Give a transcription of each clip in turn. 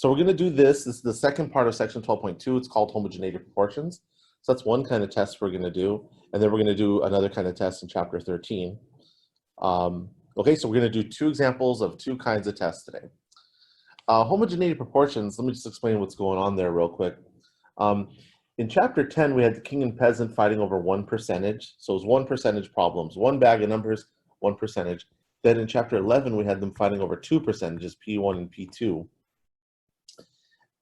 So we're going to do this. This is the second part of section 12.2. It's called homogeneity of proportions. So that's one kind of test we're going to do. And then we're going to do another kind of test in chapter 13. Okay, so we're going to do two examples of two kinds of tests today. Homogeneity of proportions, let me just explain what's going on there real quick. In chapter 10, we had the king and peasant fighting over 1%. So it was 1% problems, one bag of numbers, 1%. Then in chapter 11, we had them fighting over 2%, P1 and P2.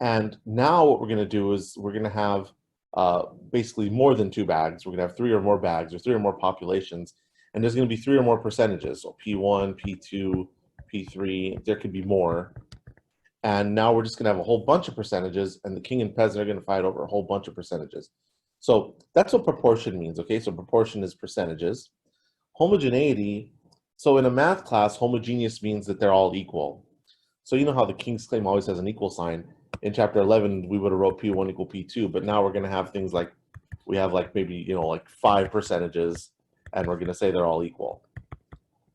And now what we're going to do is we're going to have basically more than two bags. We're going to have three or more bags or three or more populations. And there's going to be three or more percentages. So P1, P2, P3, there could be more. And now we're just going to have a whole bunch of percentages, and the king and peasant are going to fight over a whole bunch of percentages. So that's what proportion means, okay? So proportion is percentages. Homogeneity, so in a math class, homogeneous means that they're all equal. So you know how the king's claim always has an equal sign. In chapter 11, we would have wrote P1 equal P2, but now we're going to have things like, we have like maybe, you know, like 5 percentages, and we're going to say they're all equal.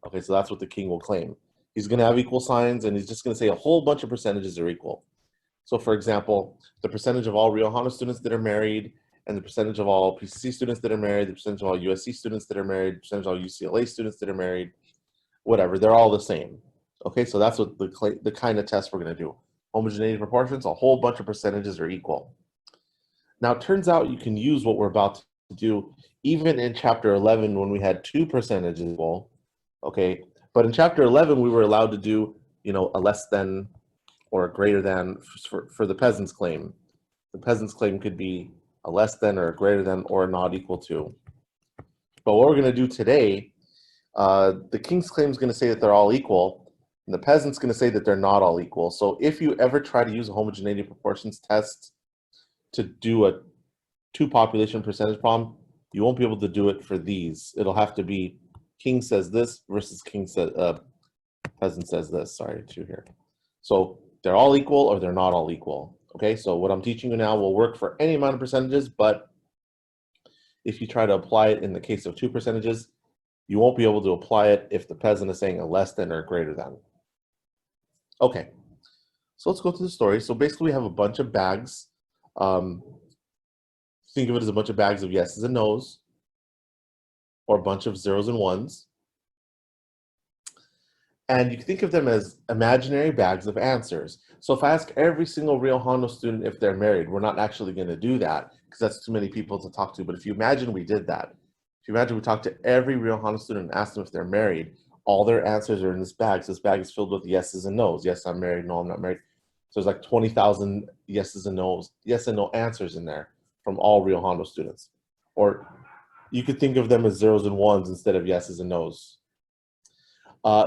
Okay, so that's what the king will claim. He's going to have equal signs, and he's just going to say a whole bunch of percentages are equal. So for example, the percentage of all Rio Hondo students that are married, and the percentage of all PCC students that are married, the percentage of all USC students that are married, the percentage of all UCLA students that are married, whatever, they're all the same. Okay, so that's what the kind of test we're going to do. Homogeneity proportions, a whole bunch of percentages are equal. Now it turns out you can use what we're about to do even in chapter 11 when we had 2 percentages equal, okay? But in chapter 11, we were allowed to do, you know, a less than or a greater than for the peasant's claim. The peasant's claim could be a less than or a greater than or not equal to. But what we're going to do today, the king's claim is going to say that they're all equal, and the peasant's going to say that they're not all equal. So if you ever try to use a homogeneity of proportions test to do a 2 population percentage problem, you won't be able to do it for these. It'll have to be king says this versus king says peasant says this. Sorry, 2 here. So they're all equal or they're not all equal. Okay, so what I'm teaching you now will work for any amount of percentages, but if you try to apply it in the case of 2 percentages, you won't be able to apply it if the peasant is saying a less than or a greater than. Okay, so let's go to the story. So basically we have a bunch of bags. Think of it as a bunch of bags of yeses and nos, or a bunch of zeros and ones. And you can think of them as imaginary bags of answers. So if I ask every single Rio Hondo student if they're married, we're not actually going to do that because that's too many people to talk to. But if you imagine we did that, if you imagine we talked to every Rio Hondo student and asked them if they're married, all their answers are in this bag. So this bag is filled with yeses and nos. Yes, I'm married. No, I'm not married. So there's like 20,000 yeses and nos, yes and no answers in there from all Rio Hondo students. Or you could think of them as zeros and ones instead of yeses and nos.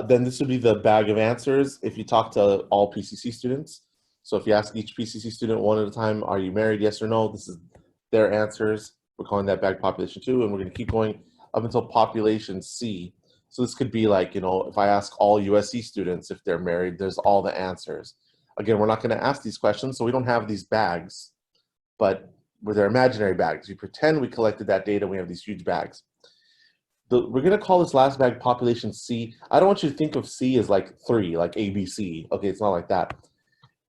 Then this would be the bag of answers if you talk to all PCC students. So if you ask each PCC student one at a time, are you married, yes or no? This is their answers. We're calling that bag population 2, and we're going to keep going up until population C. So this could be like, you know, if I ask all USC students if they're married, there's all the answers. Again, we're not going to ask these questions, so we don't have these bags, but they're imaginary bags. We pretend we collected that data, we have these huge bags. We're going to call this last bag population C. I don't want you to think of C as like 3, like ABC. Okay, it's not like that.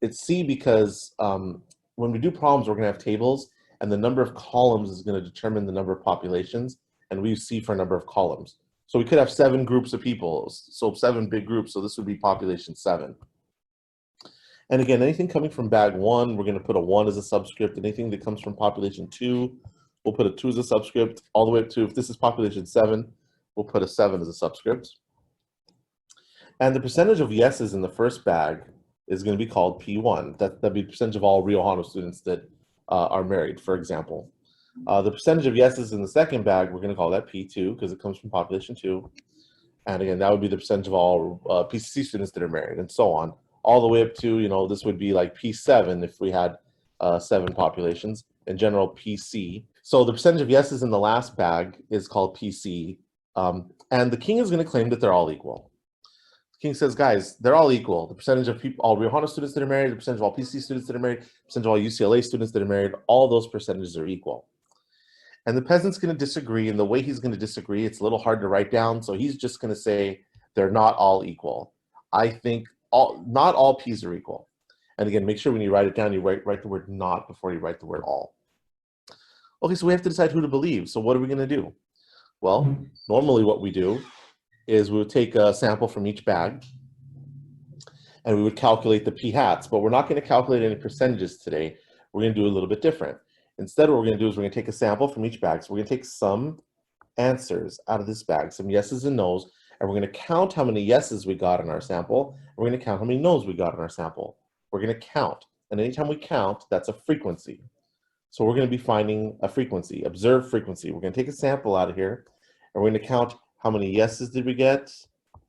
It's C because when we do problems, we're going to have tables, and the number of columns is going to determine the number of populations, and we use C for a number of columns. So we could have 7 groups of people, so 7 big groups, so this would be population 7. And again, anything coming from bag 1, we're going to put a 1 as a subscript. Anything that comes from population 2, we'll put a 2 as a subscript, all the way up to, if this is population 7, we'll put a 7 as a subscript. And the percentage of yeses in the first bag is going to be called P1. That'd be the percentage of all Rio Hondo students that are married, for example. The percentage of yeses in the second bag, we're going to call that P2 because it comes from population 2. And again, that would be the percentage of all PCC students that are married, and so on, all the way up to, you know, this would be like P7 if we had 7 populations. In general, PC. So the percentage of yeses in the last bag is called PC. And the king is going to claim that they're all equal. The king says, guys, they're all equal. The percentage of people, all Rio Hondo students that are married, the percentage of all PC students that are married, the percentage of all UCLA students that are married, all those percentages are equal. And the peasant's going to disagree, and the way he's going to disagree, it's a little hard to write down, so he's just going to say they're not all equal. I think not all P's are equal. And again, make sure when you write it down, you write the word not before you write the word all. Okay, so we have to decide who to believe. So what are we going to do? Well, normally what we do is we would take a sample from each bag and we would calculate the p hats, but we're not going to calculate any percentages today. We're going to do a little bit different. Instead, what we're going to do is we're going to take a sample from each bag. So we're going to take some answers out of this bag, some yeses and nos, and we're going to count how many yeses we got in our sample, and we're going to count how many nos we got in our sample. We're going to count, and anytime we count, that's a frequency. So we're going to be finding a frequency, observed frequency. We're going to take a sample out of here, and we're going to count how many yeses did we get,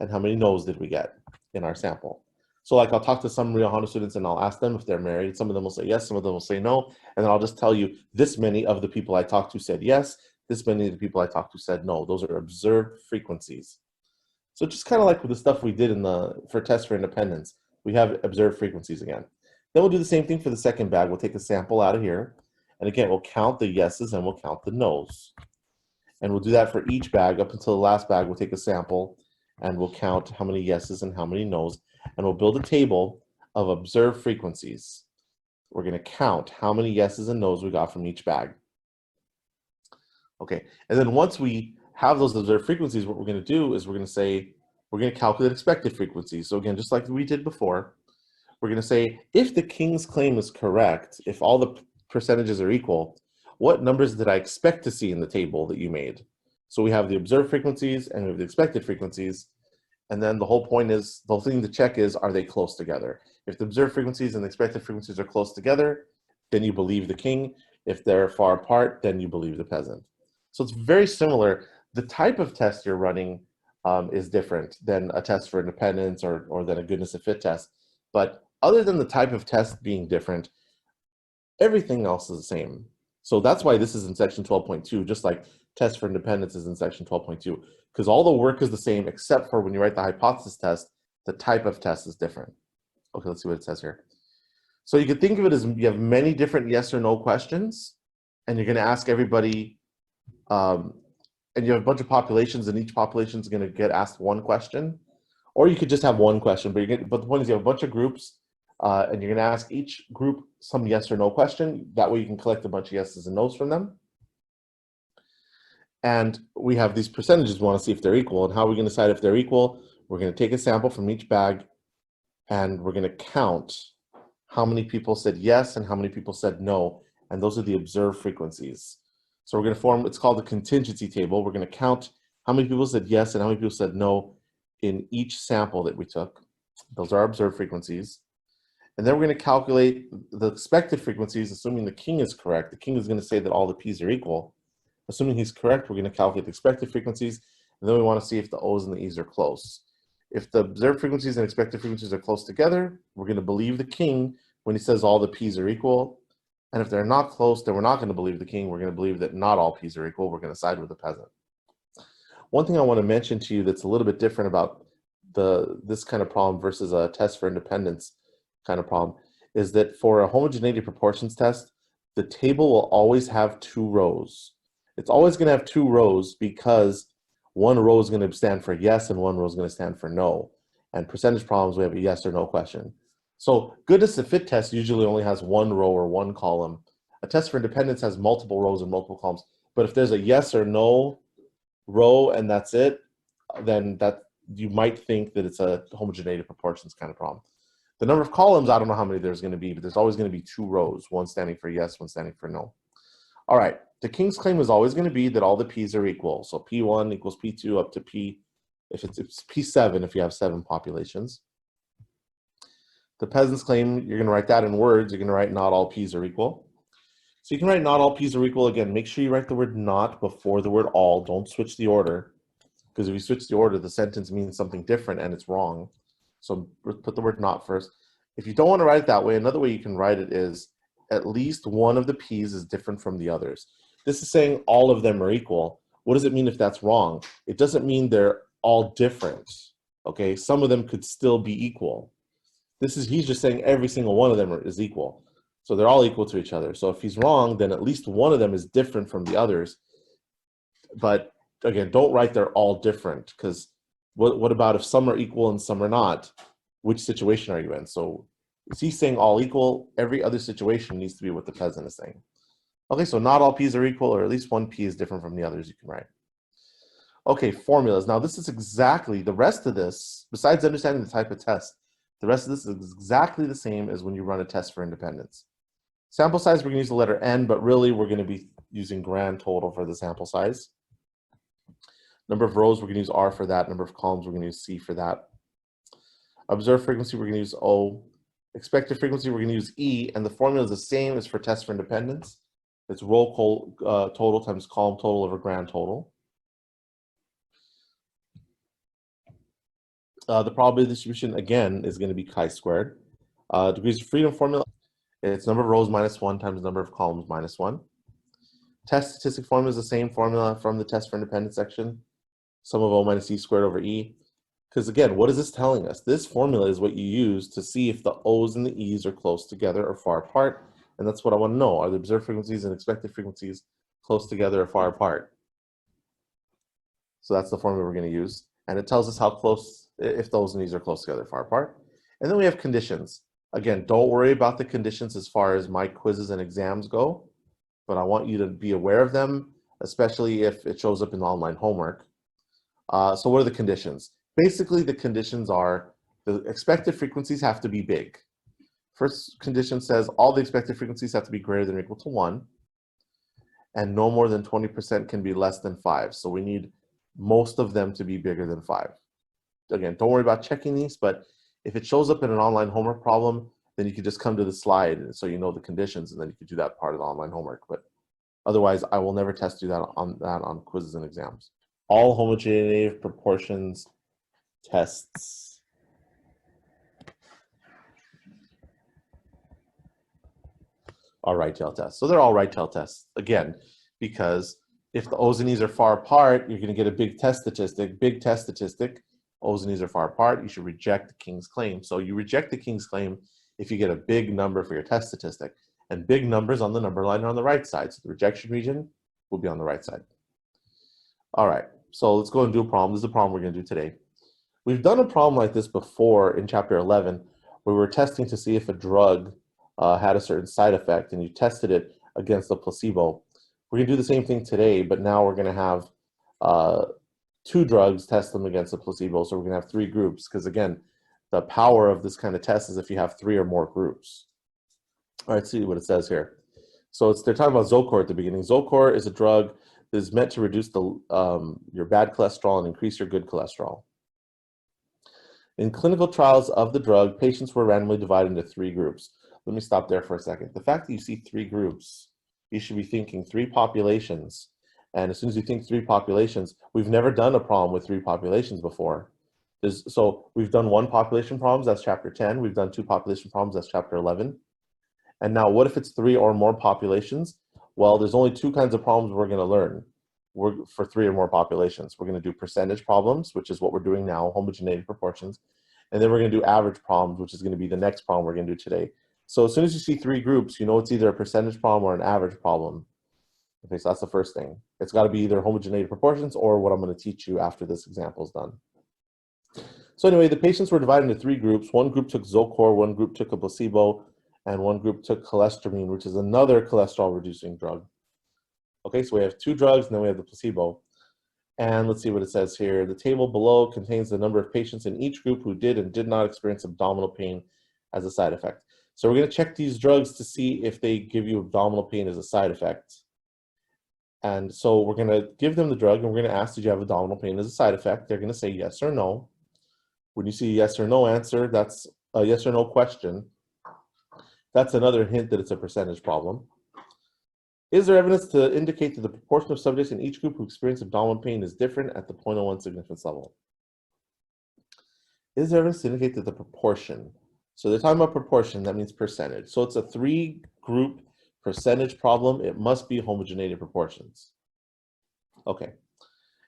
and how many nos did we get in our sample. So like I'll talk to some Rio Hondo students and I'll ask them if they're married. Some of them will say yes, some of them will say no, and then I'll just tell you this many of the people I talked to said yes, this many of the people I talked to said no. Those are observed frequencies. So just kind of like with the stuff we did for tests for independence, we have observed frequencies again. Then we'll do the same thing for the second bag. We'll take a sample out of here, and again, we'll count the yeses and we'll count the nos. And we'll do that for each bag up until the last bag. We'll take a sample and we'll count how many yeses and how many nos, and we'll build a table of observed frequencies. We're going to count how many yeses and nos we got from each bag. Okay, and then once we have those observed frequencies, what we're going to do is we're going to calculate expected frequencies. So again, just like we did before, we're going to say if the king's claim is correct, if all the percentages are equal, what numbers did I expect to see in the table that you made? So we have the observed frequencies and we have the expected frequencies. And then the whole point is, the whole thing to check is, are they close together? If the observed frequencies and the expected frequencies are close together, then you believe the king. If they're far apart, then you believe the peasant. So it's very similar. The type of test you're running is different than a test for independence or than a goodness of fit test. But other than the type of test being different, everything else is the same. So that's why this is in section 12.2, just like test for independence is in section 12.2, because all the work is the same except for when you write the hypothesis test, the type of test is different. Okay, let's see what it says here. So you could think of it as you have many different yes or no questions, and you're going to ask everybody, and you have a bunch of populations, and each population is going to get asked one question, or you could just have one question. But the point is, you have a bunch of groups, and you're going to ask each group some yes or no question. That way, you can collect a bunch of yeses and nos from them. And we have these percentages. We want to see if they're equal. And how are we going to decide if they're equal? We're going to take a sample from each bag, and we're going to count how many people said yes and how many people said no. And those are the observed frequencies. So we're going to form, it's called the contingency table. We're going to count how many people said yes and how many people said no in each sample that we took. Those are our observed frequencies. And then we're going to calculate the expected frequencies, assuming the king is correct. The king is going to say that all the p's are equal. Assuming he's correct, we're going to calculate the expected frequencies, and then we want to see if the O's and the E's are close. If the observed frequencies and expected frequencies are close together, we're going to believe the king when he says all the p's are equal. And if they're not close, then we're not going to believe the king. We're going to believe that not all p's are equal. We're going to side with the peasant. One thing I want to mention to you that's a little bit different about this kind of problem versus a test for independence kind of problem is that for a homogeneity of proportions test, the table will always have two rows. It's always going to have two rows because one row is going to stand for yes and one row is going to stand for no. And percentage problems, we have a yes or no question. So goodness of fit test usually only has one row or one column. A test for independence has multiple rows and multiple columns. But if there's a yes or no row and that's it, then that you might think that it's a homogeneity of proportions kind of problem. The number of columns, I don't know how many there's going to be, but there's always going to be two rows, one standing for yes, one standing for no. All right, the king's claim is always going to be that all the p's are equal. So P1 equals P2 up to P, if it's P7 if you have 7 populations. The peasant's claim, you're going to write that in words. You're going to write not all p's are equal. So you can write not all p's are equal. Again, make sure you write the word not before the word all. Don't switch the order, because if you switch the order, the sentence means something different and it's wrong. So put the word not first. If you don't want to write it that way, another way you can write it is at least one of the p's is different from the others. This is saying all of them are equal. What does it mean if that's wrong? It doesn't mean they're all different. Okay, some of them could still be equal. He's just saying every single one of them is equal. So they're all equal to each other. So if he's wrong, then at least one of them is different from the others. But again, don't write they're all different, because what about if some are equal and some are not? Which situation are you in? So He's saying all equal. Every other situation needs to be what the peasant is saying. Okay, so not all p's are equal, or at least one p is different from the others you can write. Okay, formulas. Now this is exactly, the rest of this, besides understanding the type of test, the rest of this is exactly the same as when you run a test for independence. Sample size, we're going to use the letter n, but really we're going to be using grand total for the sample size. Number of rows, we're going to use R for that. Number of columns, we're going to use C for that. Observed frequency, we're going to use O. Expected frequency, we're going to use E, and the formula is the same as for test for independence. It's row total times column total over grand total. The probability distribution, again, is going to be chi-squared. Degrees of freedom formula, it's number of rows minus 1 times number of columns minus 1. Test statistic formula is the same formula from the test for independence section. Sum of O minus E squared over E. Because again, what is this telling us? This formula is what you use to see if the O's and the E's are close together or far apart. And that's what I want to know. Are the observed frequencies and expected frequencies close together or far apart? So that's the formula we're going to use. And it tells us how close, if those and these are close together or far apart. And then we have conditions. Again, don't worry about the conditions as far as my quizzes and exams go, but I want you to be aware of them, especially if it shows up in online homework. So what are the conditions? Basically, the conditions are the expected frequencies have to be big. First condition says all the expected frequencies have to be greater than or equal to 1, and no more than 20% can be less than 5. So we need most of them to be bigger than 5. Again, don't worry about checking these, but if it shows up in an online homework problem, then you could just come to the slide so you know the conditions, and then you could do that part of the online homework. But otherwise, I will never test you that on quizzes and exams. All homogeneity of proportions tests are right-tail tests. So they're all right-tail tests, again, because if the O's and E's are far apart, you're going to get a big test statistic. Big test statistic, O's and E's are far apart, you should reject the King's claim. So you reject the King's claim if you get a big number for your test statistic. And big numbers on the number line are on the right side. So the rejection region will be on the right side. All right, so let's go and do a problem. This is a problem we're going to do today. We've done a problem like this before in chapter 11, where we were testing to see if a drug had a certain side effect, and you tested it against a placebo. We're going to do the same thing today, but now we're going to have 2 drugs, test them against a placebo. So we're going to have 3 groups, because again, the power of this kind of test is if you have 3 or more groups. All right, let's see what it says here. So they're talking about Zocor at the beginning. Zocor is a drug that is meant to reduce your bad cholesterol and increase your good cholesterol. In clinical trials of the drug, patients were randomly divided into 3 groups. Let me stop there for a second. The fact that you see 3 groups, you should be thinking 3 populations. And as soon as you think 3 populations, we've never done a problem with 3 populations before. So we've done 1 population problems, that's chapter 10. We've done 2 population problems, that's chapter 11. And now what if it's 3 or more populations? Well, there's only 2 kinds of problems we're going to learn for 3 or more populations. We're going to do percentage problems, which is what we're doing now, homogeneity proportions. And then we're going to do average problems, which is going to be the next problem we're going to do today. So as soon as you see 3 groups, you know it's either a percentage problem or an average problem. Okay, so that's the first thing. It's got to be either homogeneity of proportions or what I'm going to teach you after this example is done. So anyway, the patients were divided into 3 groups. 1 group took Zocor, 1 group took a placebo, and 1 group took cholestyramine, which is another cholesterol-reducing drug. Okay, so we have 2 drugs, and then we have the placebo. And let's see what it says here. The table below contains the number of patients in each group who did and did not experience abdominal pain as a side effect. So we're going to check these drugs to see if they give you abdominal pain as a side effect. And so we're going to give them the drug, and we're going to ask, did you have abdominal pain as a side effect? They're going to say yes or no. When you see a yes or no answer, that's a yes or no question. That's another hint that it's a percentage problem. Is there evidence to indicate that the proportion of subjects in each group who experience abdominal pain is different at the 0.01 significance level? Is there evidence to indicate that the proportion? So they're talking about proportion, that means percentage. So it's a 3-group percentage problem. It must be homogeneity of proportions. Okay.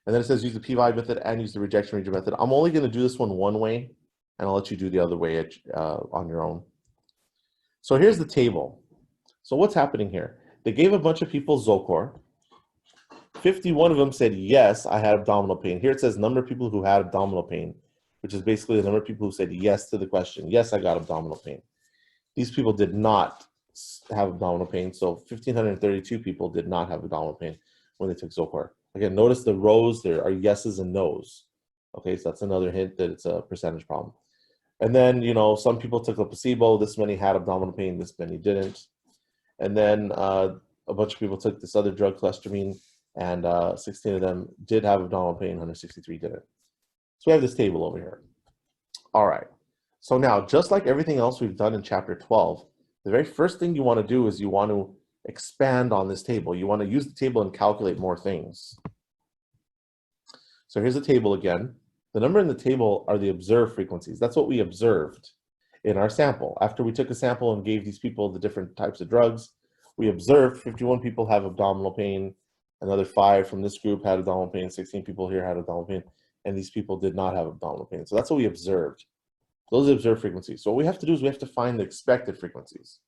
And then it says use the p-value method and use the rejection region method. I'm only going to do this one way, and I'll let you do the other way on your own. So here's the table. So what's happening here? They gave a bunch of people Zocor. 51 of them said, yes, I had abdominal pain. Here it says number of people who had abdominal pain, which is basically the number of people who said yes to the question. Yes, I got abdominal pain. These people did not have abdominal pain. So 1,532 people did not have abdominal pain when they took Zocor. Again, notice the rows there are yeses and nos. Okay, so that's another hint that it's a percentage problem. And then, you know, some people took a placebo. This many had abdominal pain, this many didn't. And then a bunch of people took this other drug, cholesterol, and 16 of them did have abdominal pain, 163 didn't. So we have this table over here. All right. So now, just like everything else we've done in chapter 12, the very first thing you want to do is you want to expand on this table. You want to use the table and calculate more things. So here's the table again. The number in the table are the observed frequencies. That's what we observed in our sample. After we took a sample and gave these people the different types of drugs, we observed 51 people have abdominal pain, another 5 from this group had abdominal pain, 16 people here had abdominal pain, and these people did not have abdominal pain. So that's what we observed. Those are observed frequencies. So what we have to do is we have to find the expected frequencies.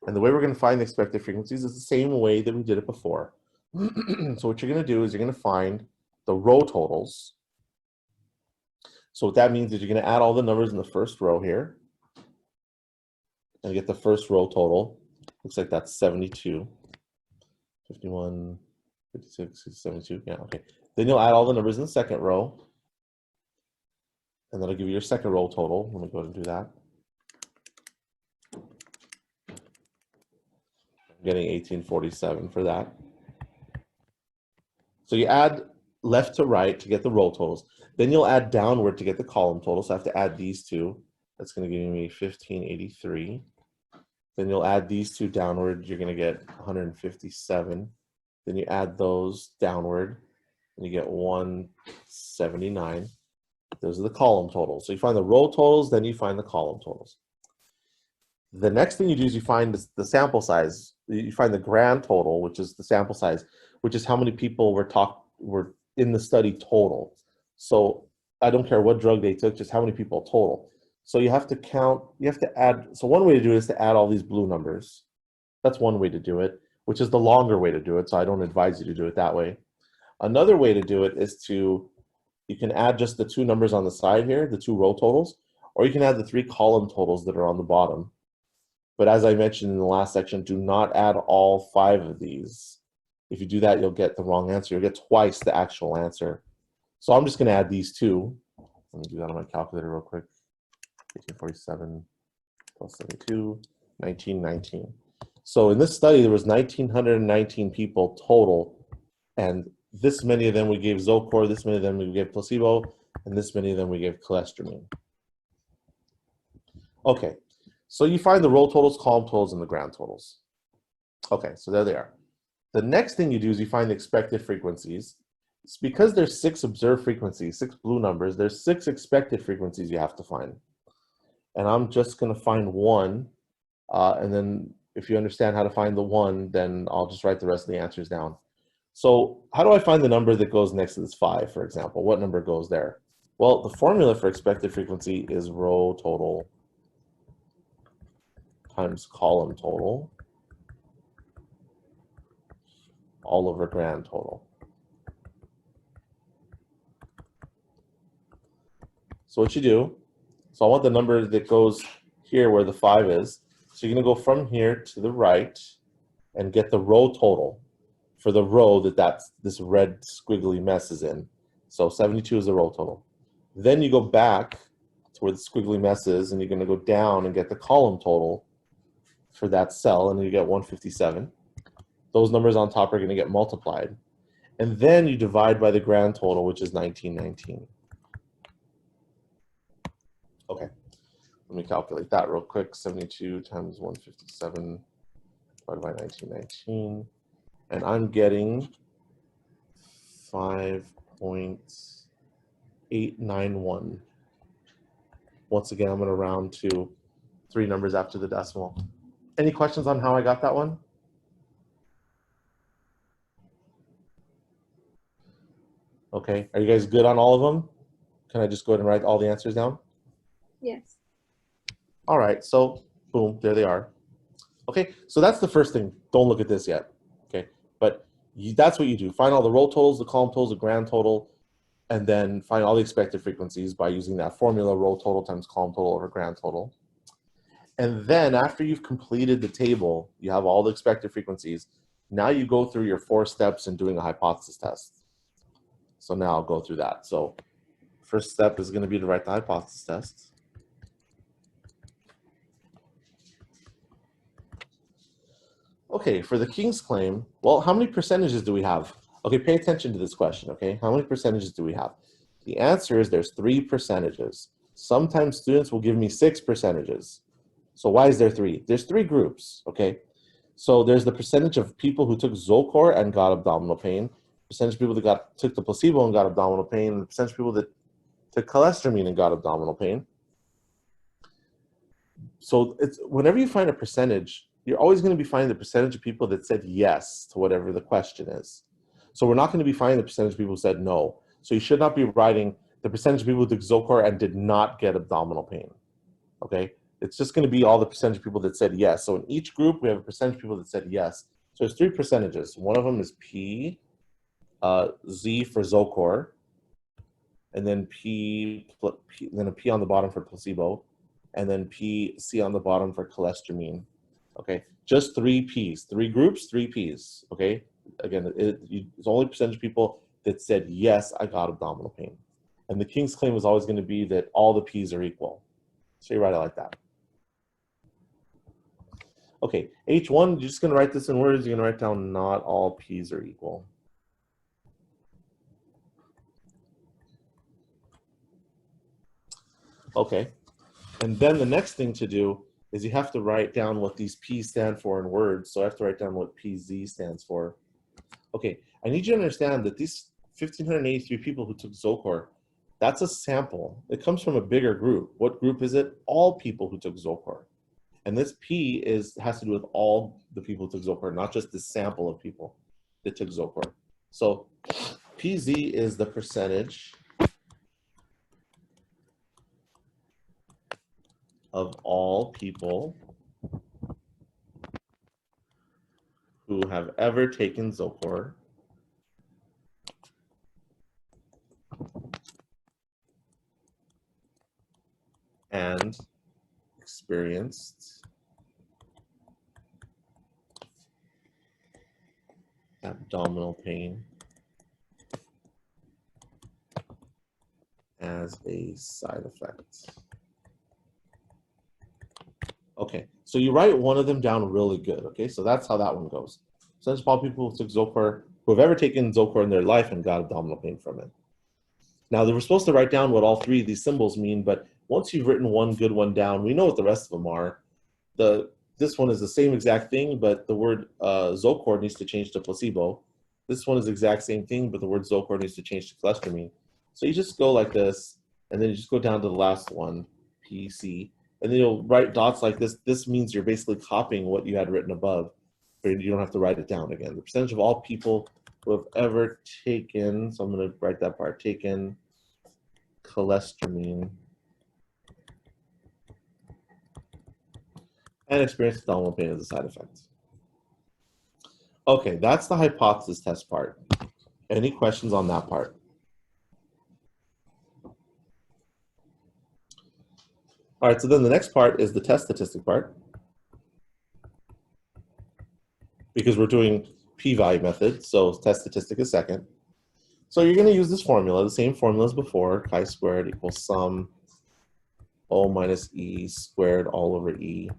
And the way we're going to find the expected frequencies is the same way that we did it before. So what you're going to do is you're going to find the row totals. So what that means is you're going to add all the numbers in the first row here and get the first row total. Looks like that's 72, 51, 56, 72. Yeah, okay. Then you'll add all the numbers in the second row, and that'll give you your second row total. Let me go ahead and do that. I'm getting 1847 for that. So you add left to right to get the row totals. Then you'll add downward to get the column total. So I have to add these two. That's going to give me 1583. Then you'll add these two downward. You're going to get 157. Then you add those downward, and you get 179. Those are the column totals. So you find the row totals, then you find the column totals. The next thing you do is you find the sample size. You find the grand total, which is the sample size, which is how many people were in the study total. So I don't care what drug they took, just how many people total. So you have to count, you have to add, so one way to do it is to add all these blue numbers. That's one way to do it, which is the longer way to do it, so I don't advise you to do it that way. Another way to do it is you can add just the two numbers on the side here, the two row totals, or you can add the 3 column totals that are on the bottom. But as I mentioned in the last section, do not add all 5 of these. If you do that, you'll get the wrong answer. You'll get twice the actual answer. So I'm just going to add these two. Let me do that on my calculator real quick. 1847 plus 72, 1919. So in this study, there was 1,919 people total, and this many of them we gave Zocor, this many of them we gave placebo, and this many of them we gave cholesterol. Okay, so you find the row totals, column totals, and the grand totals. Okay, so there they are. The next thing you do is you find the expected frequencies. It's because there's 6 observed frequencies, 6 blue numbers, there's 6 expected frequencies you have to find. And I'm just going to find one, and then if you understand how to find the one, then I'll just write the rest of the answers down. So how do I find the number that goes next to this 5, for example? What number goes there? Well, the formula for expected frequency is row total times column total all over grand total. So what you do, so I want the number that goes here where the 5 is. So you're going to go from here to the right and get the row total for the row that this red squiggly mess is in. So 72 is the row total. Then you go back to where the squiggly mess is, and you're going to go down and get the column total for that cell, and you get 157. Those numbers on top are going to get multiplied. And then you divide by the grand total, which is 1919. Okay, let me calculate that real quick. 72 times 157 divided by 1919. And I'm getting 5.891. Once again, I'm going to round to 3 numbers after the decimal. Any questions on how I got that one? Okay, are you guys good on all of them? Can I just go ahead and write all the answers down? Yes. All right, so boom, there they are. Okay, so that's the first thing. Don't look at this yet. Okay, but that's what you do. Find all the row totals, the column totals, the grand total, and then find all the expected frequencies by using that formula, row total times column total over grand total. And then after you've completed the table, you have all the expected frequencies. Now you go through your 4 steps in doing a hypothesis test. So now I'll go through that. So first step is going to be to write the hypothesis test. Okay, for the King's claim, well, how many percentages do we have? Okay, pay attention to this question, okay? How many percentages do we have? The answer is there's 3 percentages. Sometimes students will give me 6 percentages. So why is there 3? There's 3 groups, okay? So there's the percentage of people who took Zocor and got abdominal pain, percentage of people that took the placebo and got abdominal pain, and the percentage of people that took cholestyramine and got abdominal pain. So it's whenever you find a percentage, you're always going to be finding the percentage of people that said yes to whatever the question is. So we're not going to be finding the percentage of people who said no. So you should not be writing the percentage of people who took Zocor and did not get abdominal pain, okay? It's just going to be all the percentage of people that said yes. So in each group, we have a percentage of people that said yes. So there's 3 percentages. One of them is P, Z for Zocor, and then then a P on the bottom for placebo, and then P, C on the bottom for cholestyramine. Okay, just 3 P's, 3 groups, 3 P's. Okay, again, it's only percentage of people that said yes, I got abdominal pain. And the King's claim is always going to be that all the P's are equal. So you write it like that. Okay, H1, you're just going to write this in words. You're going to write down not all P's are equal. Okay, and then the next thing to do is you have to write down what these P's stand for in words. So I have to write down what PZ stands for. Okay, I need you to understand that these 1,583 people who took Zocor, that's a sample. It comes from a bigger group. What group is it? All people who took Zocor. And this P has to do with all the people who took Zocor, not just this sample of people that took Zocor. So PZ is the percentage of all people who have ever taken Zocor and experienced abdominal pain as a side effect. Okay, so you write one of them down really good, okay? So that's how that one goes. So that's all people who took Zocor, who have ever taken Zocor in their life and got abdominal pain from it. Now, they were supposed to write down what all 3 of these symbols mean, but once you've written one good one down, we know what the rest of them are. This one is the same exact thing, but the word Zocor needs to change to placebo. This one is the exact same thing, but the word Zocor needs to change to cholestyramine. So you just go like this, and then you just go down to the last one, PC, and then you'll write dots like this. This means you're basically copying what you had written above, but you don't have to write it down again. The percentage of all people who have ever taken, so I'm going to write that part, taken cholestyramine and experienced abdominal pain as a side effect. Okay, that's the hypothesis test part. Any questions on that part? All right, so then the next part is the test statistic part, because we're doing p-value method, so test statistic is second. So you're going to use this formula, the same formula as before, chi-squared equals sum O minus E squared all over E.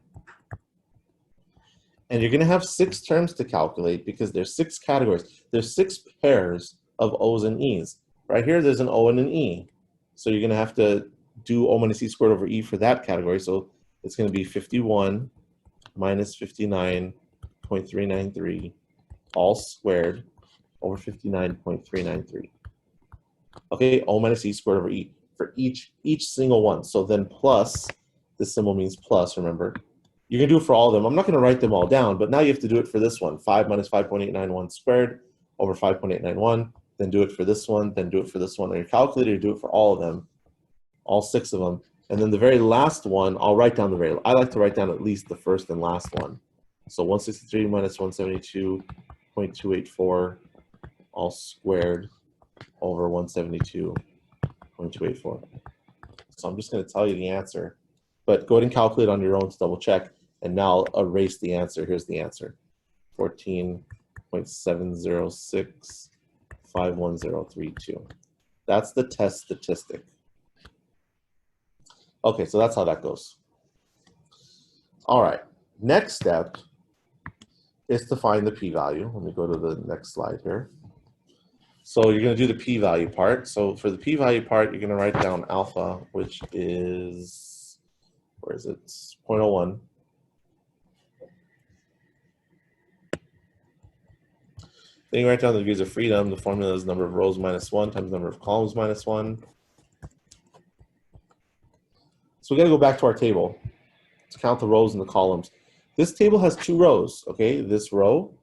And you're going to have 6 terms to calculate because there's 6 categories. There's 6 pairs of O's and E's. Right here, there's an O and an E. So you're going to have to do O minus E squared over E for that category. So it's going to be 51 minus 59.393 all squared over 59.393. Okay, O minus E squared over E for each single one. So then plus, this symbol means plus, remember. You can do it for all of them. I'm not going to write them all down, but now you have to do it for this one. 5 minus 5.891 squared over 5.891. Then do it for this one. Then do it for this one. On your calculator, you do it for all of them, all 6 of them. And then the very last one, I'll write down I like to write down at least the first and last one. So 163 minus 172.284 all squared over 172.284. So I'm just going to tell you the answer. But go ahead and calculate on your own to double check. And now I'll erase the answer. Here's the answer. 14.706511032. That's the test statistic. Okay, so that's how that goes. All right, next step is to find the p-value. Let me go to the next slide here. So you're going to do the p-value part. So for the p-value part, you're going to write down alpha, which is, where is it? 0.01. Then you write down the degrees of freedom. The formula is number of rows minus 1 times number of columns minus 1. So we got to go back to our table to count the rows and the columns. This table has 2 rows, okay? This row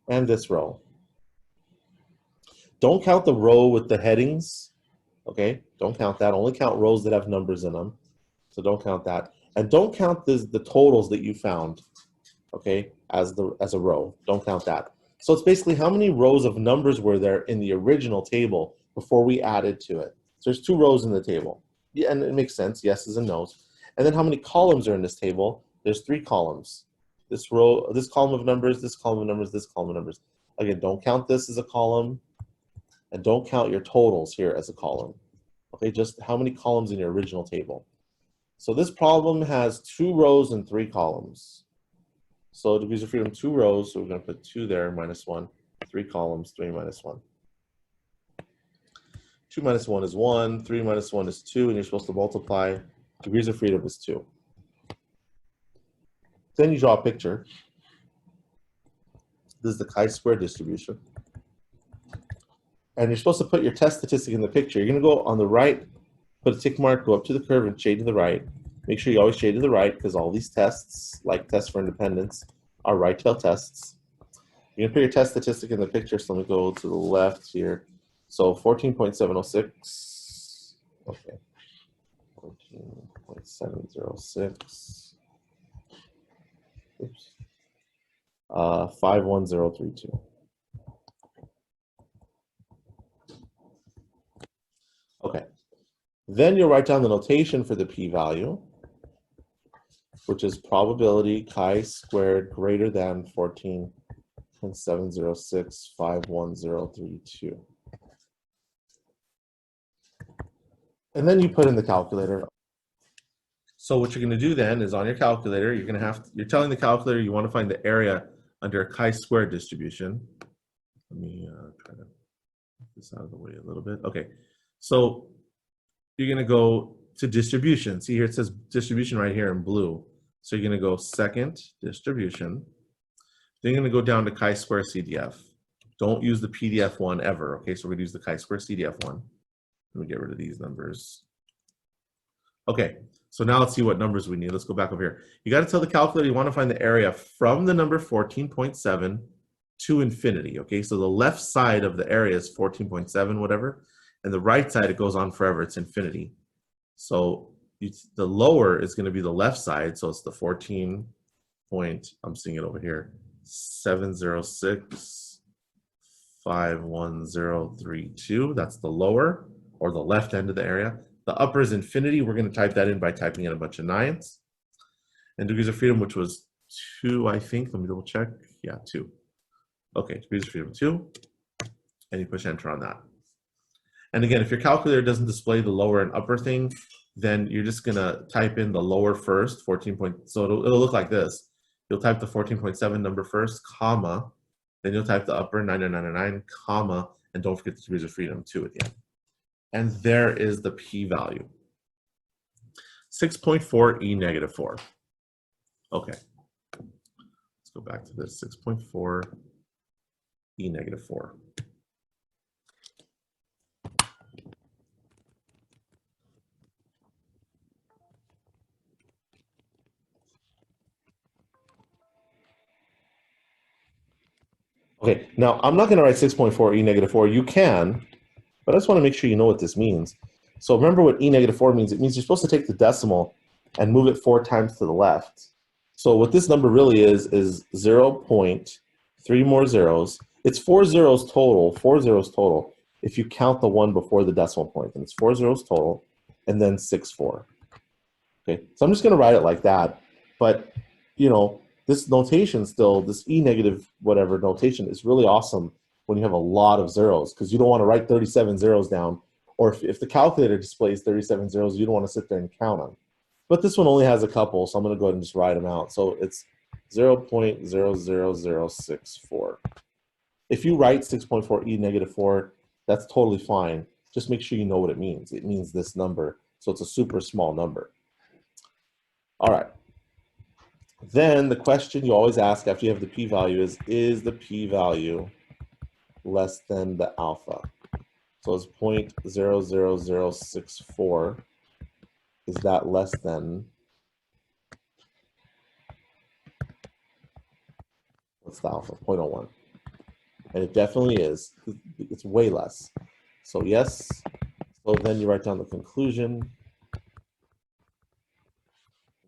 and this row. Don't count the row with the headings, okay? Don't count that. Only count rows that have numbers in them. So don't count that. And don't count the totals that you found, okay, as a row. Don't count that. So it's basically how many rows of numbers were there in the original table before we added to it. So there's 2 rows in the table. Yeah, and it makes sense, yeses and nos. And then how many columns are in this table? There's 3 columns. This row, this column of numbers, this column of numbers, this column of numbers. Again, don't count this as a column, and don't count your totals here as a column. Okay, just how many columns in your original table. So this problem has 2 rows and 3 columns. So degrees of freedom, 2 rows, so we're going to put 2 there, minus 1, 3 columns, 3 minus 1. 2 minus 1 is 1, 3 minus 1 is 2, and you're supposed to multiply. Degrees of freedom is 2. Then you draw a picture. This is the chi-square distribution. And you're supposed to put your test statistic in the picture. You're going to go on the right, put a tick mark, go up to the curve, and shade to the right. Make sure you always shade to the right, because all these tests, like tests for independence, are right-tail tests. You're going to put your test statistic in the picture, so let me go to the left here. So 14.706, okay, 14.706, oops, 51032. Okay, then you'll write down the notation for the p-value, which is probability chi-squared greater than 14.706511032. And then you put in the calculator. So what you're going to do then is on your calculator, you're telling the calculator you want to find the area under a chi-square distribution. Let me try to get this out of the way a little bit. Okay, so you're going to go to distribution. See here it says distribution right here in blue. So you're going to go second distribution. Then you're going to go down to chi-square CDF. Don't use the PDF one ever. Okay, so we're going to use the chi-square CDF one. Let me get rid of these numbers. Okay, so now let's see what numbers we need. Let's go back over here. You got to tell the calculator you want to find the area from the number 14.7 to infinity. Okay, so the left side of the area is 14.7 whatever, and the right side it goes on forever. It's infinity. So the lower is going to be the left side. So it's the 14 point. I'm seeing it over here. 706511032. That's the lower, or the left end of the area. The upper is infinity. We're going to type that in by typing in a bunch of 9s. And degrees of freedom, which was 2, I think. Let me double check. Yeah, 2. Okay, degrees of freedom 2. And you push enter on that. And again, if your calculator doesn't display the lower and upper thing, then you're just going to type in the lower first, 14 point. So it'll look like this. You'll type the 14.7 number first, comma. Then you'll type the upper 9999, comma, and don't forget the degrees of freedom 2 at the end. And there is the p-value. 6.4 e negative 4. Okay. Let's go back to this. 6.4 e negative 4. Okay, now I'm not going to write 6.4 e negative 4. You can, but I just want to make sure you know what this means. So remember what e negative 4 means. It means you're supposed to take the decimal and move it 4 times to the left. So what this number really is 0.3 more zeros. It's 4 zeros total, if you count the one before the decimal point. And it's 4 zeros total, and then 6, 4. Okay, so I'm just going to write it like that. But, you know, this notation still, this E negative whatever notation is really awesome when you have a lot of zeros, because you don't want to write 37 zeros down. Or if the calculator displays 37 zeros, you don't want to sit there and count them. But this one only has a couple, so I'm going to go ahead and just write them out. So it's 0.00064. If you write 6.4 E negative 4, that's totally fine. Just make sure you know what it means. It means this number, so it's a super small number. All right. Then the question you always ask after you have the p-value is the p-value less than the alpha? So it's 0.00064. Is that less than, what's the alpha? 0.01. And it definitely is. It's way less. So yes. So then you write down the conclusion.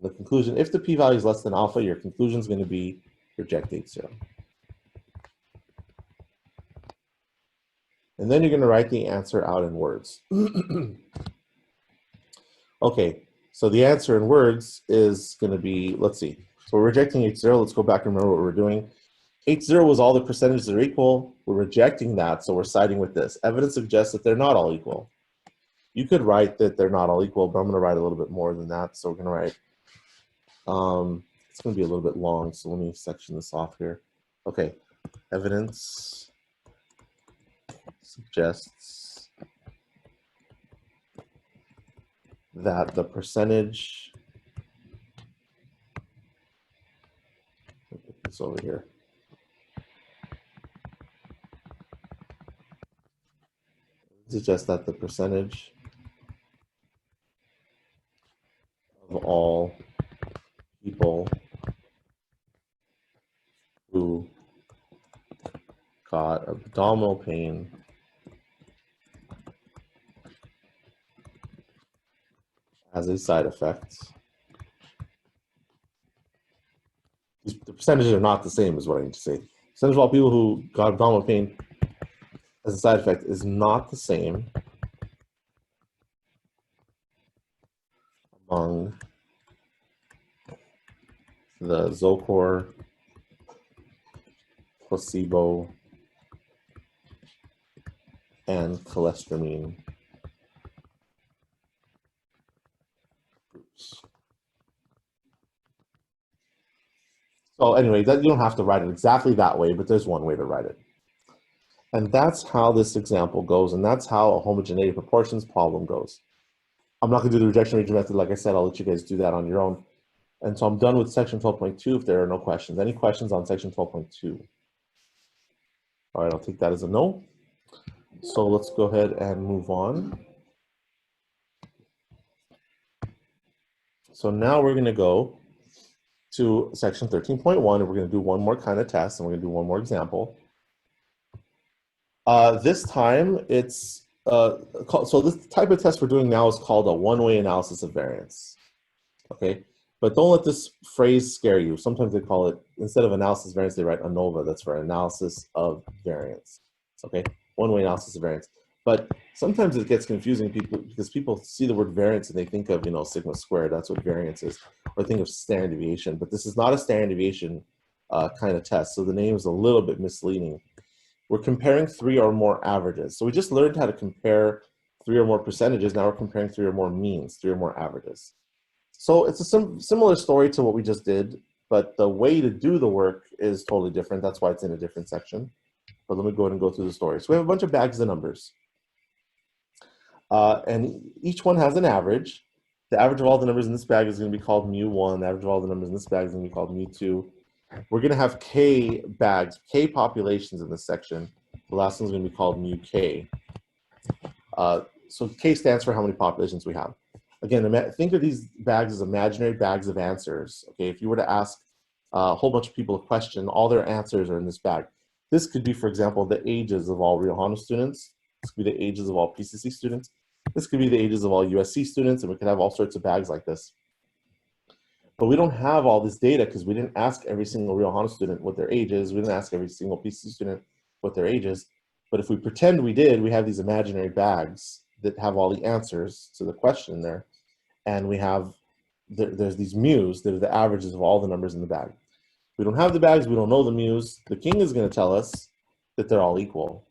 The conclusion, if the p-value is less than alpha, your conclusion is going to be reject H0. And then you're going to write the answer out in words. Okay, so the answer in words is going to be, let's see. So we're rejecting H0. Let's go back and remember what we're doing. H0 was all the percentages are equal. We're rejecting that, so we're siding with this. Evidence suggests that they're not all equal. You could write that they're not all equal, but I'm going to write a little bit more than that. So we're going to write, it's going to be a little bit long, so let me section this off here. Okay, evidence suggests that the percentage, let me put this over here. Suggests that the percentage of all people who got abdominal pain as a side effect. The percentages are not the same, is what I need to say. Percentage of all people who got abdominal pain as a side effect is not the same among the Zocor, placebo, and cholesterol groups. So anyway, that, you don't have to write it exactly that way, but there's one way to write it. And that's how this example goes, and that's how a homogeneity of proportions problem goes. I'm not going to do the rejection region method. Like I said, I'll let you guys do that on your own. And so I'm done with section 12.2 if there are no questions. Any questions on section 12.2? All right, I'll take that as a no. So let's go ahead and move on. So now we're going to go to section 13.1, and we're going to do one more kind of test, and we're going to do one more example. This time it's, so this type of test we're doing now is called a one-way analysis of variance. Okay, but don't let this phrase scare you. Sometimes they call it, instead of analysis of variance, they write ANOVA. That's for analysis of variance. Okay, one-way analysis of variance. But sometimes it gets confusing because people see the word variance and they think of, you know, sigma squared. That's what variance is, or think of standard deviation. But this is not a standard deviation kind of test. So the name is a little bit misleading. We're comparing 3 or more averages. So we just learned how to compare 3 or more percentages. Now we're comparing 3 or more means, 3 or more averages. So it's a similar story to what we just did, but the way to do the work is totally different. That's why it's in a different section. But let me go ahead and go through the story. So we have a bunch of bags of numbers. And each one has an average. The average of all the numbers in this bag is going to be called mu1. The average of all the numbers in this bag is going to be called mu2. We're going to have k bags, k populations in this section. The last one's going to be called mu k. So k stands for how many populations we have. Again, think of these bags as imaginary bags of answers. Okay, if you were to ask a whole bunch of people a question, all their answers are in this bag. This could be, for example, the ages of all Rio Hondo students. This could be the ages of all PCC students. This could be the ages of all USC students, and we could have all sorts of bags like this. But we don't have all this data because we didn't ask every single Rio Hondo student what their age is. We didn't ask every single PCC student what their age is. But if we pretend we did, we have these imaginary bags that have all the answers to the question there. And we have there's these mu's that are the averages of all the numbers in the bag. We don't have the bags, we don't know the mu's. The king is going to tell us that they're all equal.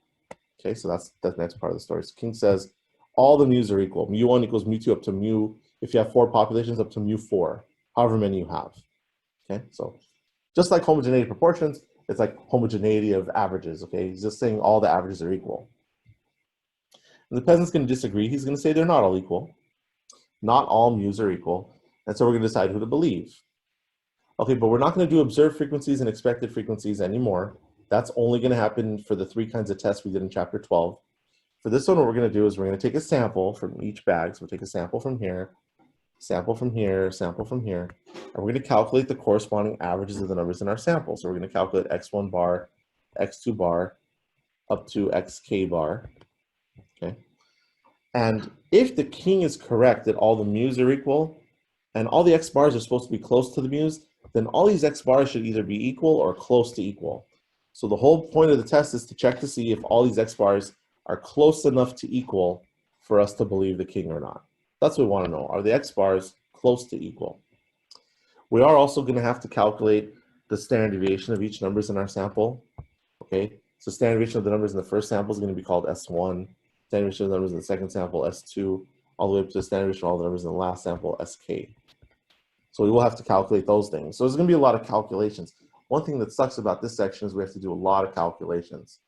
Okay, so that's the next part of the story. So king says all the mu's are equal. Mu1 equals mu2 up to mu, if you have 4 populations, up to mu4, however many you have. Okay, so just like homogeneity of proportions, it's like homogeneity of averages. Okay, he's just saying all the averages are equal. And the peasant's going to disagree. He's going to say they're not all equal. Not all mu's are equal. And so we're going to decide who to believe. Okay, but we're not going to do observed frequencies and expected frequencies anymore. That's only going to happen for the 3 kinds of tests we did in chapter 12. For this one, what we're going to do is we're going to take a sample from each bag. So we'll take a sample from here, sample from here, sample from here, and we're going to calculate the corresponding averages of the numbers in our sample. So we're going to calculate x1 bar, x2 bar, up to xk bar. Okay. And if the king is correct that all the mu's are equal, and all the x bars are supposed to be close to the mu's, then all these x bars should either be equal or close to equal. So the whole point of the test is to check to see if all these x bars are close enough to equal for us to believe the king or not. That's what we want to know. Are the x bars close to equal? We are also going to have to calculate the standard deviation of each numbers in our sample. Okay, so standard deviation of the numbers in the first sample is going to be called S1. Standard deviation of the numbers in the second sample, S2, all the way up to the standard deviation of all the numbers in the last sample, SK. So we will have to calculate those things. So there's going to be a lot of calculations. One thing that sucks about this section is we have to do a lot of calculations.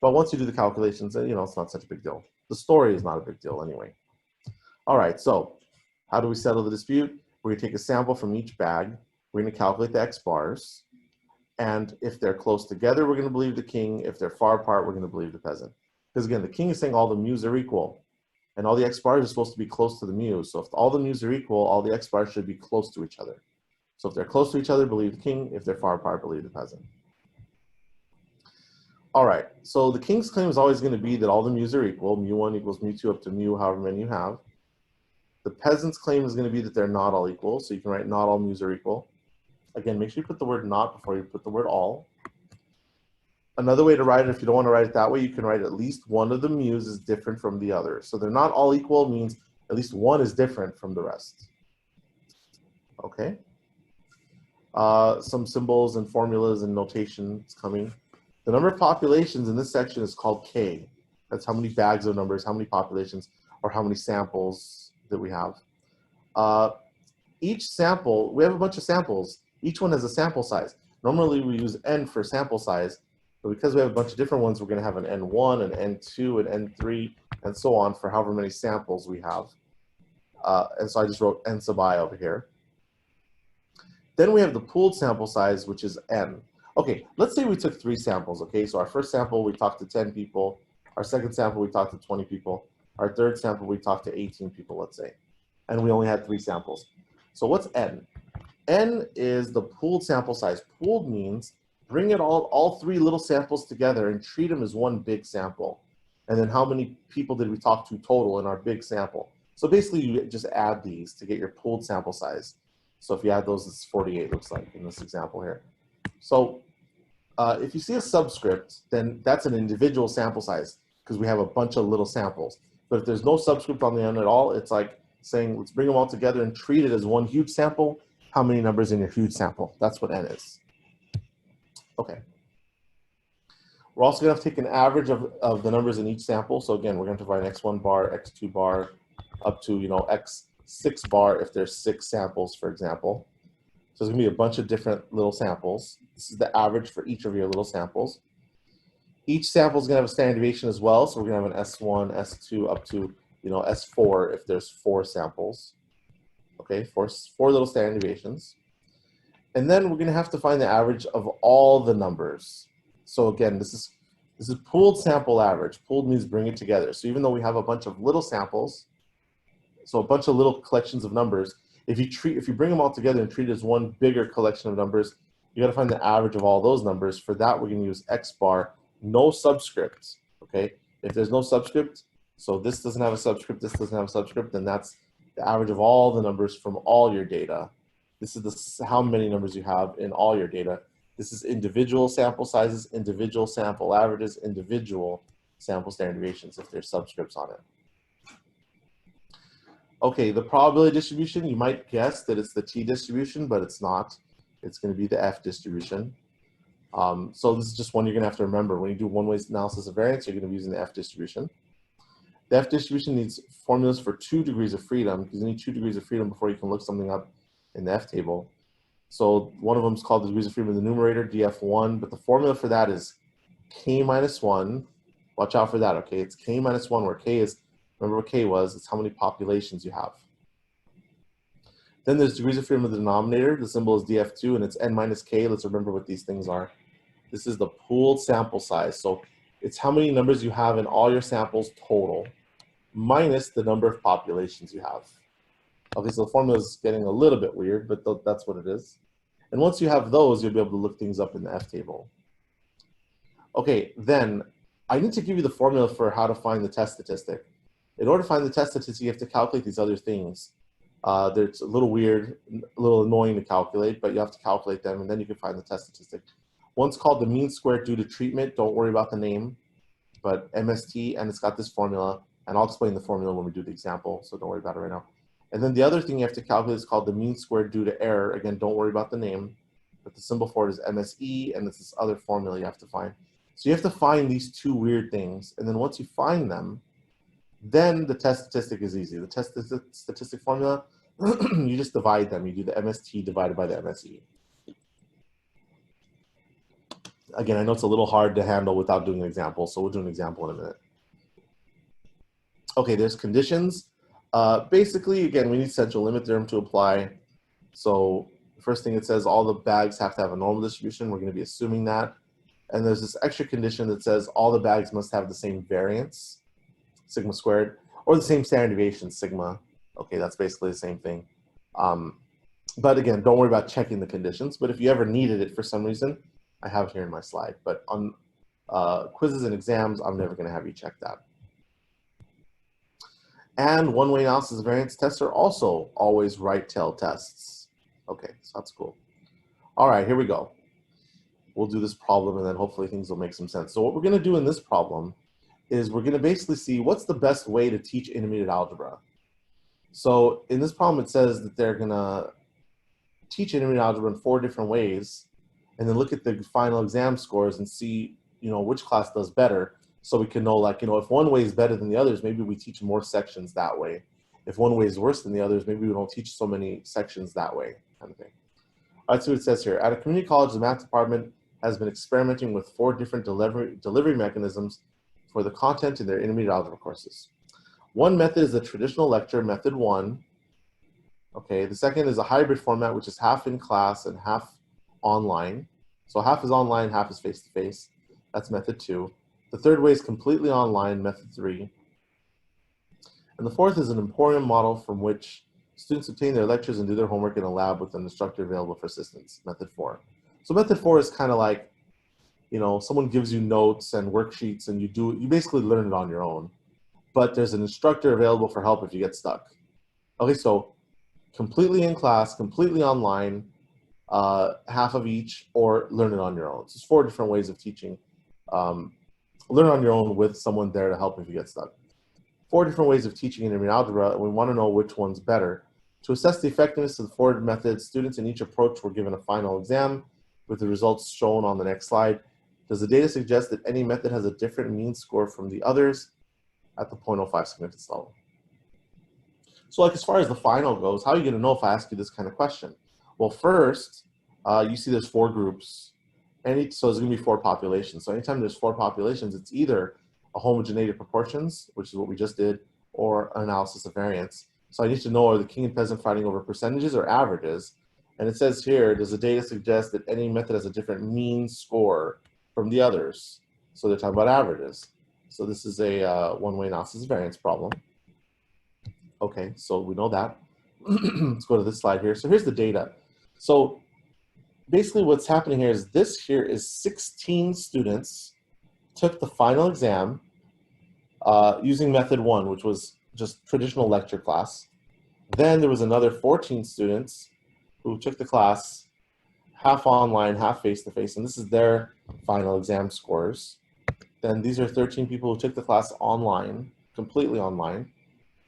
But once you do the calculations, you know, it's not such a big deal. The story is not a big deal anyway. All right, so how do we settle the dispute? We're going to take a sample from each bag. We're going to calculate the x bars. And if they're close together, we're going to believe the king. If they're far apart, we're going to believe the peasant. Because again, the king is saying all the mu's are equal. And all the x bars are supposed to be close to the mu's. So if all the mu's are equal, all the x bars should be close to each other. So if they're close to each other, believe the king. If they're far apart, believe the peasant. All right, so the king's claim is always going to be that all the mu's are equal. Mu1 equals mu2 up to mu, however many you have. The peasant's claim is going to be that they're not all equal. So you can write not all mu's are equal. Again, make sure you put the word not before you put the word all. Another way to write it, if you don't want to write it that way, you can write at least one of the mu's is different from the other. So they're not all equal means at least one is different from the rest. Okay. Some symbols and formulas and notations coming. The number of populations in this section is called K. That's how many bags of numbers, how many populations, or how many samples that we have. Each sample, we have a bunch of samples. Each one has a sample size. Normally we use N for sample size, but because we have a bunch of different ones, we're going to have an N1, an N2, an N3, and so on for however many samples we have. And so I just wrote N sub I over here. Then we have the pooled sample size, which is N. Okay, let's say we took 3 samples, okay? So our first sample, we talked to 10 people. Our second sample, we talked to 20 people. Our third sample, we talked to 18 people, let's say. And we only had 3 samples. So what's N? N is the pooled sample size. Pooled means bring it all 3 little samples together and treat them as one big sample. And then how many people did we talk to total in our big sample? So basically you just add these to get your pooled sample size. So if you add those, it's 48, looks like in this example here. So if you see a subscript, then that's an individual sample size because we have a bunch of little samples. But if there's no subscript on the end at all, it's like saying, let's bring them all together and treat it as one huge sample. How many numbers in your huge sample? That's what N is. Okay. We're also going to have to take an average of the numbers in each sample. So again, we're going to provide x1 bar, x2 bar, up to, you know, x6 bar if there's 6 samples, for example. So there's going to be a bunch of different little samples. This is the average for each of your little samples. Each sample is going to have a standard deviation as well. So we're going to have an S1, S2, up to, you know, S4 if there's 4 samples. Okay, 4 little standard deviations. And then we're going to have to find the average of all the numbers. So again, this is pooled sample average. Pooled means bring it together. So even though we have a bunch of little samples, so a bunch of little collections of numbers, if you bring them all together and treat it as one bigger collection of numbers, you got to find the average of all those numbers. For that, we're going to use X bar, no subscript. Okay, if there's no subscript, so this doesn't have a subscript, this doesn't have a subscript, then that's the average of all the numbers from all your data. This is how many numbers you have in all your data. This is individual sample sizes, individual sample averages, individual sample standard deviations if there's subscripts on it. Okay, the probability distribution, you might guess that it's the t distribution, but it's not. It's going to be the f distribution. So this is just one you're going to have to remember. When you do one-way analysis of variance, you're going to be using the f distribution. The f distribution needs formulas for 2 degrees of freedom, because you need 2 degrees of freedom before you can look something up in the f table. So one of them is called the degrees of freedom in the numerator, df1, but the formula for that is k minus 1. Watch out for that, okay? It's k minus 1, where k is, remember what k was, it's how many populations you have. Then there's degrees of freedom of the denominator. The symbol is df2, and it's n minus k. Let's remember what these things are. This is the pooled sample size. So it's how many numbers you have in all your samples total, minus the number of populations you have. Okay, so the formula is getting a little bit weird, but that's what it is. And once you have those, you'll be able to look things up in the F table. Okay, then I need to give you the formula for how to find the test statistic. In order to find the test statistic, you have to calculate these other things. They're a little weird, a little annoying to calculate, but you have to calculate them, and then you can find the test statistic. One's called the mean squared due to treatment. Don't worry about the name, but MST, and it's got this formula, and I'll explain the formula when we do the example, so don't worry about it right now. And then the other thing you have to calculate is called the mean squared due to error. Again, don't worry about the name, but the symbol for it is MSE, and it's this other formula you have to find. So you have to find these 2 weird things, and then once you find them, then the test statistic is easy. The test statistic formula, you just divide them. You do the MST divided by the MSE. Again, I know it's a little hard to handle without doing an example, so we'll do an example in a minute. Okay, there's conditions. Basically, again, we need central limit theorem to apply. So the first thing it says, all the bags have to have a normal distribution. We're going to be assuming that. And there's this extra condition that says all the bags must have the same variance, sigma squared, or the same standard deviation, sigma. Okay, that's basically the same thing. But again, don't worry about checking the conditions. But if you ever needed it for some reason, I have it here in my slide. But on quizzes and exams, I'm never going to have you check that. And one-way analysis of variance tests are also always right-tailed tests. Okay, so that's cool. All right, here we go. We'll do this problem, and then hopefully things will make some sense. So what we're going to do in this problem is we're going to basically see what's the best way to teach intermediate algebra. So in this problem, it says that they're going to teach intermediate algebra in 4 different ways, and then look at the final exam scores and see, which class does better. So we can know, like, if one way is better than the others, maybe we teach more sections that way. If one way is worse than the others, maybe we don't teach so many sections that way, kind of thing. All right, so it says here, at a community college, the math department has been experimenting with 4 different delivery mechanisms for the content in their intermediate algebra courses. One method is the traditional lecture, method 1. Okay, the second is a hybrid format, which is half in class and half online. So half is online, half is face-to-face. That's method 2. The third way is completely online, method 3. And the fourth is an emporium model from which students obtain their lectures and do their homework in a lab with an instructor available for assistance, method 4. So method 4 is kind of like, someone gives you notes and worksheets and you basically learn it on your own. But there's an instructor available for help if you get stuck. Okay, so completely in class, completely online, half of each, or learn it on your own. So it's 4 different ways of teaching. Learn on your own with someone there to help if you get stuck. 4 different ways of teaching intermediate algebra, and we want to know which one's better. To assess the effectiveness of the 4 methods, students in each approach were given a final exam with the results shown on the next slide. Does the data suggest that any method has a different mean score from the others at the 0.05 significance level? So like as far as the final goes, how are you going to know if I ask you this kind of question? Well, first, you see there's 4 groups. So there's going to be 4 populations. So anytime there's 4 populations, it's either a homogeneity of proportions, which is what we just did, or an analysis of variance. So I need to know, are the king and peasant fighting over percentages or averages? And it says here, does the data suggest that any method has a different mean score from the others? So they're talking about averages. So this is a one-way analysis of variance problem. Okay, so we know that. Let's go to this slide here. So here's the data. So basically what's happening here is this here is 16 students took the final exam using method 1, which was just traditional lecture class. Then there was another 14 students who took the class half online, half face-to-face, and this is their final exam scores. Then these are 13 people who took the class online, completely online.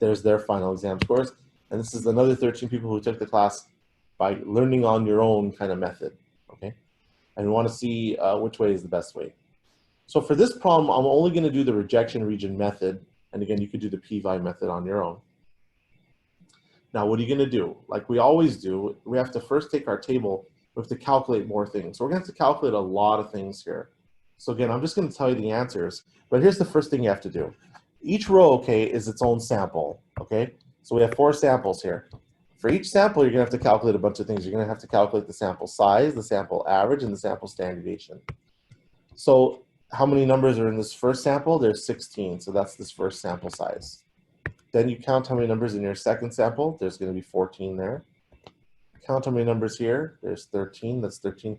There's their final exam scores. And this is another 13 people who took the class by learning on your own kind of method, okay? And we want to see which way is the best way. So for this problem, I'm only going to do the rejection region method. And again, you could do the p-value method on your own. Now, what are you going to do? Like we always do, we have to first take our table. We have to calculate more things. So we're going to have to calculate a lot of things here. So again, I'm just going to tell you the answers. But here's the first thing you have to do. Each row, okay, is its own sample, okay? So we have 4 samples here. For each sample, you're going to have to calculate a bunch of things. You're going to have to calculate the sample size, the sample average, and the sample standard deviation. So how many numbers are in this first sample? There's 16, so that's this first sample size. Then you count how many numbers in your second sample. There's going to be 14 there. Count how many numbers here. There's 13. That's 13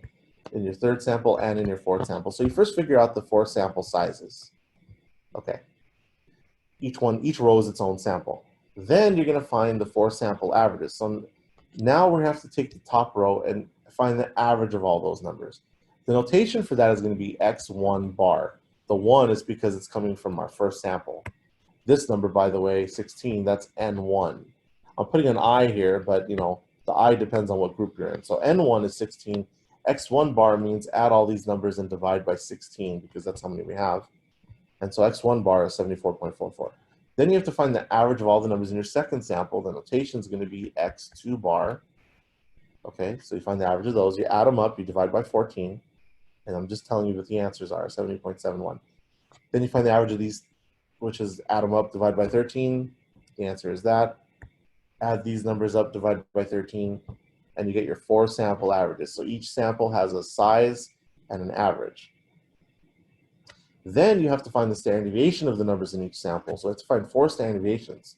in your third sample and in your fourth sample. So you first figure out the 4 sample sizes. Okay. Each row is its own sample. Then you're going to find the 4 sample averages. So now we have to take the top row and find the average of all those numbers. The notation for that is going to be x1 bar. The 1 is because it's coming from our first sample. This number, by the way, 16, that's N1. I'm putting an I here, but you know, the I depends on what group you're in. So N1 is 16. X1 bar means add all these numbers and divide by 16 because that's how many we have. And so X1 bar is 74.44. Then you have to find the average of all the numbers in your second sample. The notation is going to be X2 bar. Okay, so you find the average of those. You add them up, you divide by 14. And I'm just telling you what the answers are, 70.71. Then you find the average of these, which is add them up, divide by 13. The answer is that. Add these numbers up, divide by 13, and you get your 4 sample averages. So each sample has a size and an average. Then you have to find the standard deviation of the numbers in each sample. So you have to find 4 standard deviations.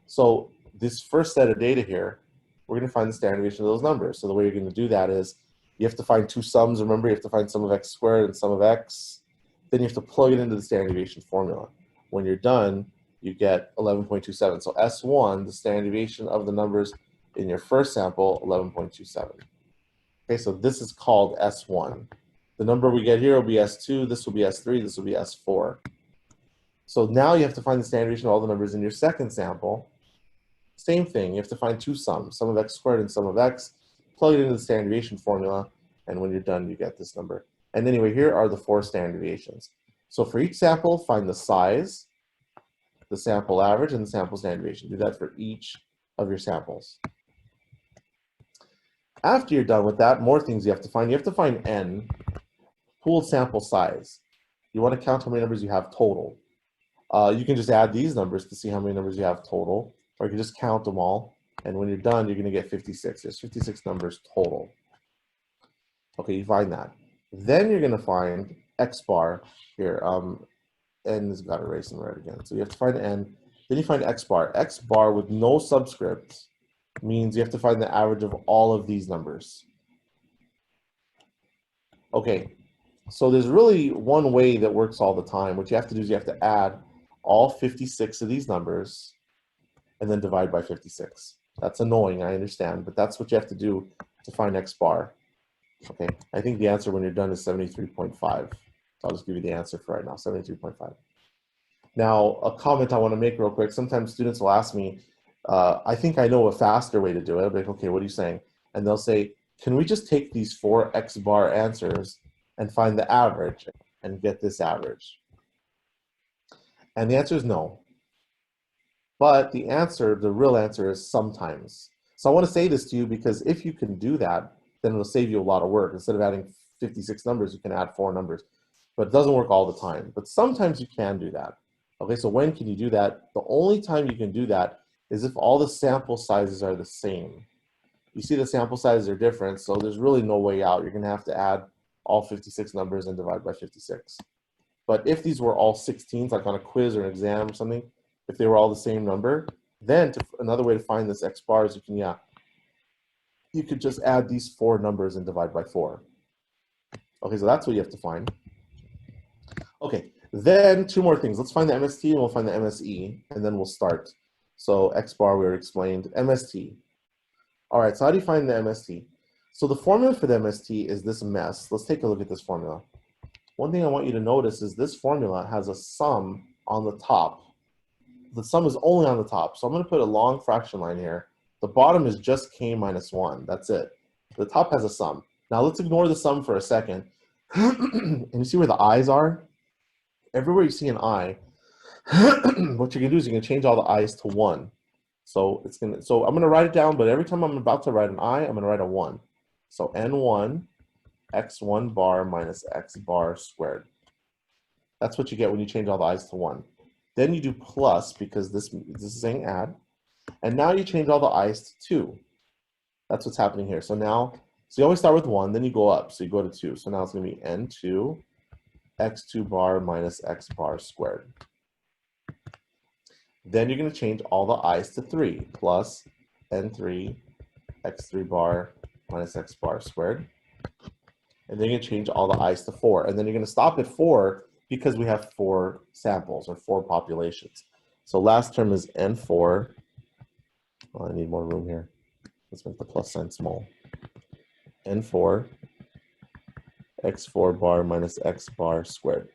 So this first set of data here, we're going to find the standard deviation of those numbers. So the way you're going to do that is you have to find 2 sums. Remember, you have to find sum of x squared and sum of x. Then you have to plug it into the standard deviation formula. When you're done, you get 11.27. So S1, the standard deviation of the numbers in your first sample, 11.27. Okay, so this is called S1. The number we get here will be S2, this will be S3, this will be S4. So now you have to find the standard deviation of all the numbers in your second sample. Same thing, you have to find 2 sums, sum of x squared and sum of x, plug it into the standard deviation formula, and when you're done, you get this number. And anyway, here are the 4 standard deviations. So for each sample, find the size, the sample average, and the sample standard deviation. Do that for each of your samples. After you're done with that, more things you have to find. You have to find n, pooled sample size. You want to count how many numbers you have total. You can just add these numbers to see how many numbers you have total, or you can just count them all. And when you're done, you're going to get 56. There's 56 numbers total. Okay, you find that. Then you're going to find x bar here. N has got erased and right again. So you have to find n. Then you find x bar. X bar with no subscript means you have to find the average of all of these numbers. Okay, so there's really one way that works all the time. What you have to do is you have to add all 56 of these numbers and then divide by 56. That's annoying, I understand, but that's what you have to do to find x bar. Okay, I think the answer when you're done is 73.5. So I'll just give you the answer for right now, 73.5. Now, a comment I want to make real quick. Sometimes students will ask me, I think I know a faster way to do it. I'll be like, okay, what are you saying? And they'll say, can we just take these 4 x bar answers and find the average and get this average? And the answer is no. But the answer, the real answer is sometimes. So I want to say this to you because if you can do that, then it'll save you a lot of work. Instead of adding 56 numbers, you can add 4 numbers. But it doesn't work all the time. But sometimes you can do that. Okay, so when can you do that? The only time you can do that is if all the sample sizes are the same. You see the sample sizes are different, so there's really no way out. You're going to have to add all 56 numbers and divide by 56. But if these were all 16s, like on a quiz or an exam or something, if they were all the same number, then another way to find this x bar is you could just add these 4 numbers and divide by 4. Okay, so that's what you have to find. Okay, then 2 more things. Let's find the MST and we'll find the MSE, and then we'll start. So x bar we already explained. MST. All right, so how do you find the MST? So the formula for the MST is this mess. Let's take a look at this formula. One thing I want you to notice is this formula has a sum on the top. the sum is only on the top. So I'm going to put a long fraction line here. The bottom is just k minus 1. That's it. The top has a sum. Now let's ignore the sum for a second. And you see where the i's are? Everywhere you see an I, what you're going to do is you're going to change all the i's to 1. So I'm going to write it down, but every time I'm about to write an I, I'm going to write a 1. So n1 x1 bar minus x bar squared. That's what you get when you change all the i's to 1. Then you do plus, because this is saying add. And now you change all the i's to 2. That's what's happening here. So you always start with 1, then you go up. So you go to 2. So now it's going to be n2 x2 bar minus x bar squared. Then you're going to change all the i's to 3, plus n3 x3 bar minus x bar squared. And then you're going to change all the i's to 4. And then you're going to stop at 4 because we have 4 samples or 4 populations. So last term is n4. Oh, I need more room here. Let's make the plus sign small. n4 x4 bar minus x bar squared.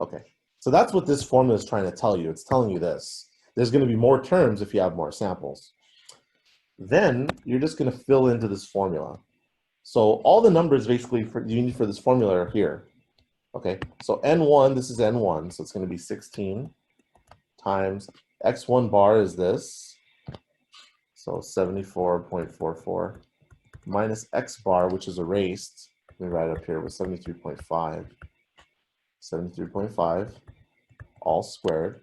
Okay, so that's what this formula is trying to tell you. It's telling you this. There's going to be more terms if you have more samples. Then you're just going to fill into this formula. So all the numbers basically you need for this formula are here. Okay, so n1, this is n1, so it's going to be 16 times x1 bar is this, so 74.44, minus x bar, which is erased, let me write it up here, with 73.5, 73.5, all squared,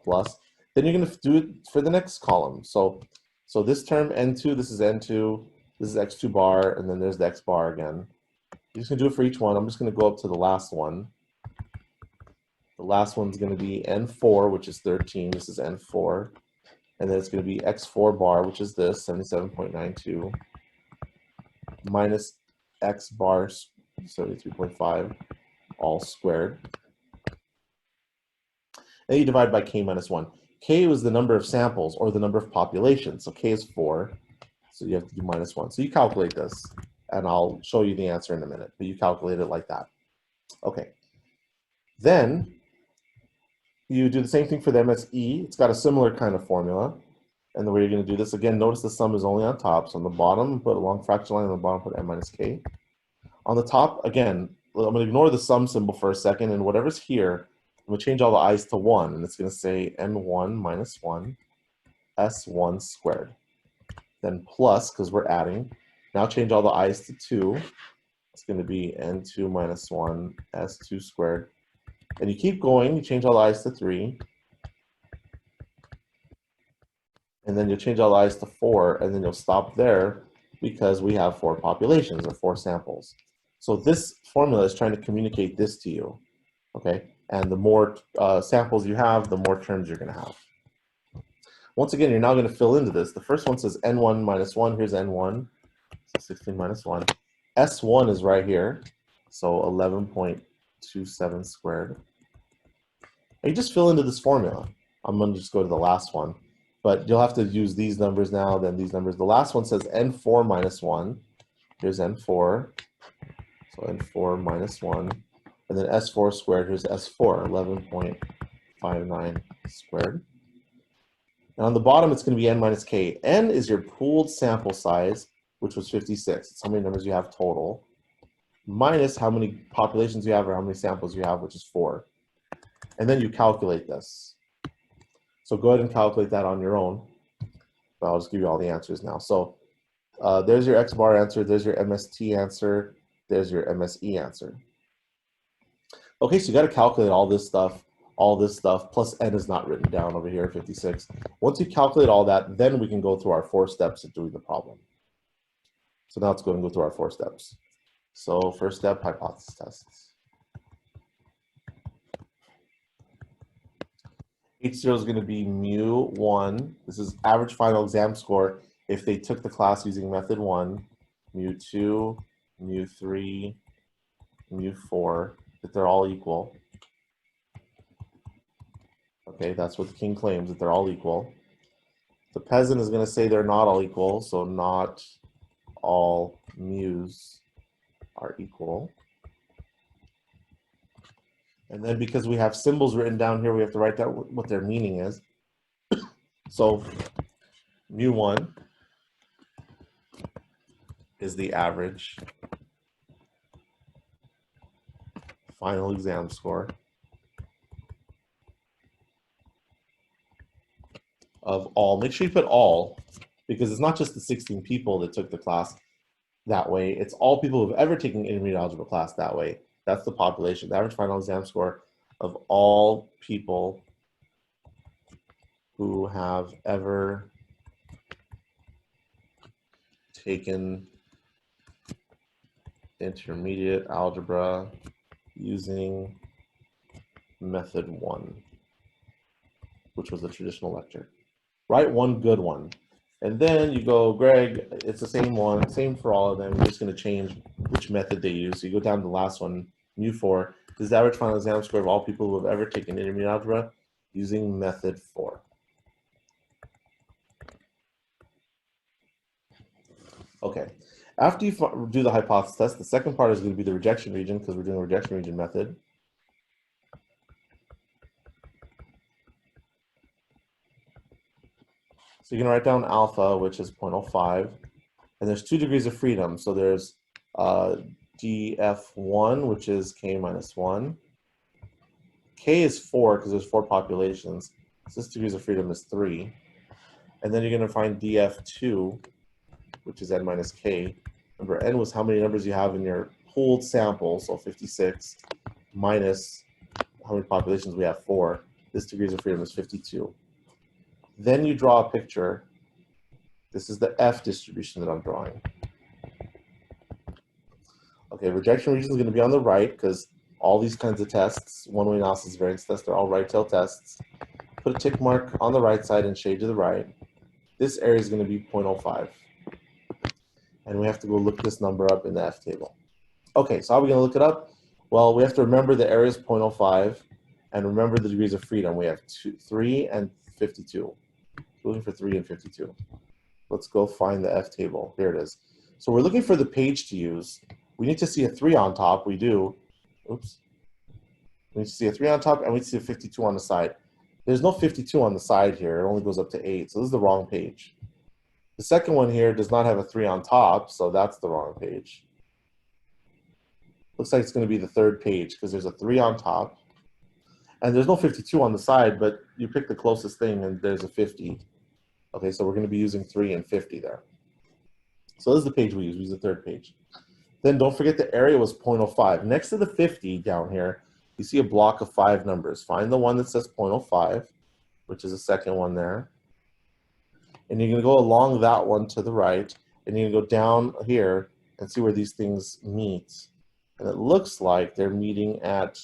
plus, then you're going to do it for the next column. So this term n2, this is n2, this is x2 bar, and then there's the x bar again. You're just going to do it for each one. I'm just going to go up to the last one. The last one's going to be n4, which is 13. This is n4. And then it's going to be x4 bar, which is this, 77.92, minus x bar, 73.5, all squared. Then you divide by k minus 1. K was the number of samples, or the number of populations. So k is 4, so you have to do minus 1. So you calculate this, and I'll show you the answer in a minute, but you calculate it like that. Okay. Then you do the same thing for the MSE. It's got a similar kind of formula. And the way you're going to do this, again, notice the sum is only on top. So on the bottom, put a long fraction line. On the bottom, put n minus k. On the top, again, I'm going to ignore the sum symbol for a second. And whatever's here, I'm going to change all the i's to 1. And it's going to say n1 minus 1 s1 squared. Then plus, because we're adding. Now change all the i's to 2. It's going to be n2 minus 1 s2 squared. And you keep going. You change all the i's to 3. And then you'll change all the i's to 4. And then you'll stop there because we have 4 populations or 4 samples. So this formula is trying to communicate this to you. Okay? And the more samples you have, the more terms you're going to have. Once again, you're now going to fill into this. The first one says n1 minus 1. Here's n1. So 16 minus 1. S1 is right here. So 11.27 squared. And you just fill into this formula. I'm going to just go to the last one. But you'll have to use these numbers now, then these numbers. The last one says n4 minus 1. Here's n4. So n4 minus 1. And then s4 squared. Here's s4, 11.59 squared. And on the bottom, it's going to be n minus k. N is your pooled sample size, which was 56. It's how many numbers you have total, minus how many populations you have or how many samples you have, which is 4. And then you calculate this. So go ahead and calculate that on your own. But I'll just give you all the answers now. So there's your X bar answer. There's your MST answer. There's your MSE answer. Okay, so you got to calculate all this stuff, plus n is not written down over here, 56. Once you calculate all that, then we can go through our 4 steps of doing the problem. So now let's go and go through our 4 steps. So first step, hypothesis tests. H0 is going to be mu1. This is average final exam score if they took the class using method 1, mu2, mu3, mu4, that they're all equal. Okay, that's what the king claims, that they're all equal. The peasant is going to say they're not all equal, so not all mu's are equal. And then because we have symbols written down here, we have to write down what their meaning is. So mu1 is the average final exam score of all. Make sure you put all, because it's not just the 16 people that took the class that way. It's all people who've ever taken intermediate algebra class that way. That's the population, the average final exam score of all people who have ever taken intermediate algebra using method 1, which was the traditional lecture. Write one good one. And then you go, Greg, it's the same one, same for all of them. You're just going to change which method they use. So you go down to the last one, mu4, this is the average final exam score of all people who have ever taken intermediate algebra using method 4. Okay, after you do the hypothesis test, the second part is going to be the rejection region, because we're doing a rejection region method. So you're going to write down alpha, which is 0.05, and there's 2 degrees of freedom. So there's df1, which is k minus 1. K is 4 because there's 4 populations. So this degrees of freedom is 3. And then you're going to find df2, which is n minus k. Remember, n was how many numbers you have in your pooled sample, so 56, minus how many populations we have, 4. This degrees of freedom is 52. Then you draw a picture. This is the F distribution that I'm drawing. Okay, rejection region is going to be on the right, because all these kinds of tests, one-way analysis variance tests, they're all right-tail tests. Put a tick mark on the right side and shade to the right. This area is going to be 0.05. And we have to go look this number up in the F table. Okay, so how are we going to look it up? Well, we have to remember the area is 0.05 and remember the degrees of freedom. We have 3 and 52. We're looking for 3 and 52. Let's go find the F table. Here it is. So we're looking for the page to use. We need to see a 3 on top. We do. Oops. We need to see a 3 on top and we need to see a 52 on the side. There's no 52 on the side here. It only goes up to 8. So this is the wrong page. The second one here does not have a 3 on top, so that's the wrong page. Looks like it's going to be the third page because there's a 3 on top. And there's no 52 on the side, but you pick the closest thing and there's a 50. Okay, so we're going to be using 3 and 50 there. So this is the page we use. We use the third page. Then don't forget the area was 0.05. Next to the 50 down here, you see a block of 5 numbers. Find the one that says 0.05, which is the second one there. And you're going to go along that one to the right, and you're going to go down here and see where these things meet. And it looks like they're meeting at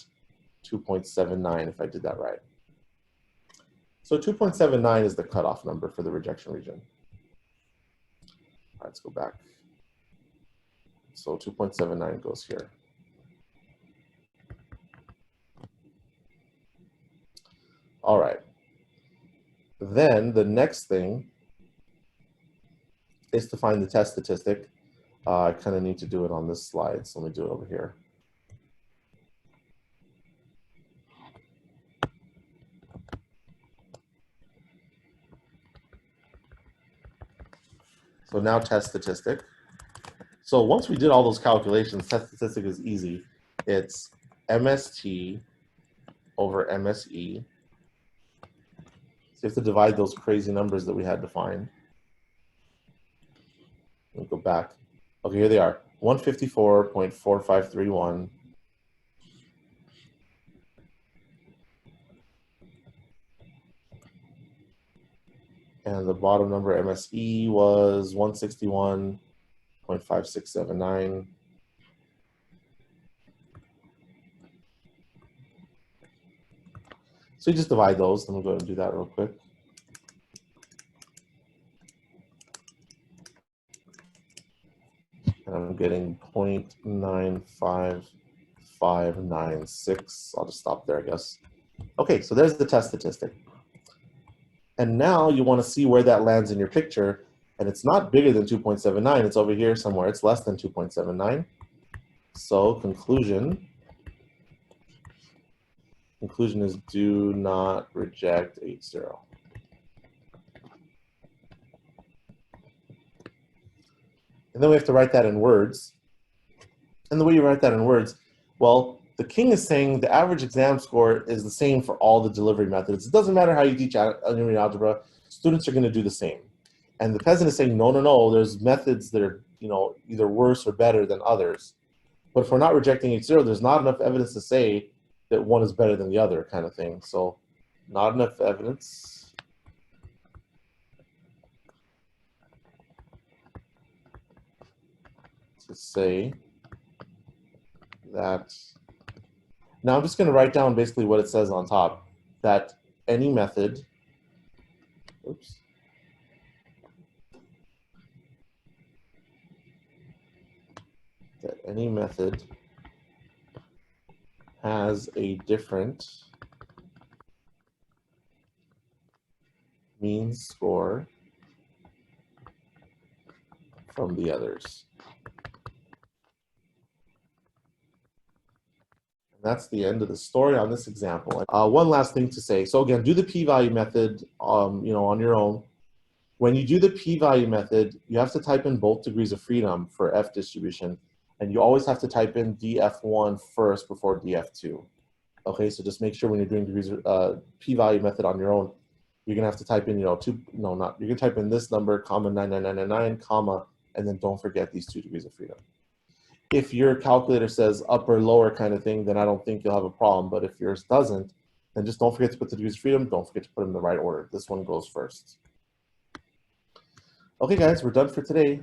2.79, if I did that right. So 2.79 is the cutoff number for the rejection region. All right, let's go back. So 2.79 goes here. All right. Then the next thing is to find the test statistic. I kind of need to do it on this slide, so let me do it over here. So now test statistic. So once we did all those calculations, test statistic is easy. It's MST over MSE. So you have to divide those crazy numbers that we had to find. Let me go back. Okay, here they are. 154.4531. And the bottom number MSE was 161.5679. So you just divide those. Let me go ahead and do that real quick. And I'm getting 0.95596. I'll just stop there, I guess. Okay, so there's the test statistic. And now you want to see where that lands in your picture. And it's not bigger than 2.79. It's over here somewhere. It's less than 2.79. So conclusion, Conclusion is do not reject 8-0. And then we have to write that in words. And the way you write that in words, well, the king is saying the average exam score is the same for all the delivery methods. It doesn't matter how you teach linear algebra, students are going to do the same. And the peasant is saying, no, no, no, there's methods that are, you know, either worse or better than others. But if we're not rejecting 8-0, there's not enough evidence to say that one is better than the other kind of thing. So not enough evidence to say that. Now I'm just going to write down basically what it says on top, that any method, oops, that any method has a different mean score from the others. That's the end of the story on this example. One last thing to say. So again, do the p-value method, you know, on your own. When you do the p-value method, you have to type in both degrees of freedom for F distribution, and you always have to type in df1 first before df2. Okay, so just make sure when you're doing degrees p-value method on your own, you're gonna have to type in, you know, you're gonna type in this number, comma 99999, comma, and then don't forget these 2 degrees of freedom. If your calculator says upper, lower kind of thing, then I don't think you'll have a problem. But if yours doesn't, then just don't forget to put the degrees of freedom. Don't forget to put them in the right order. This one goes first. Okay, guys, we're done for today.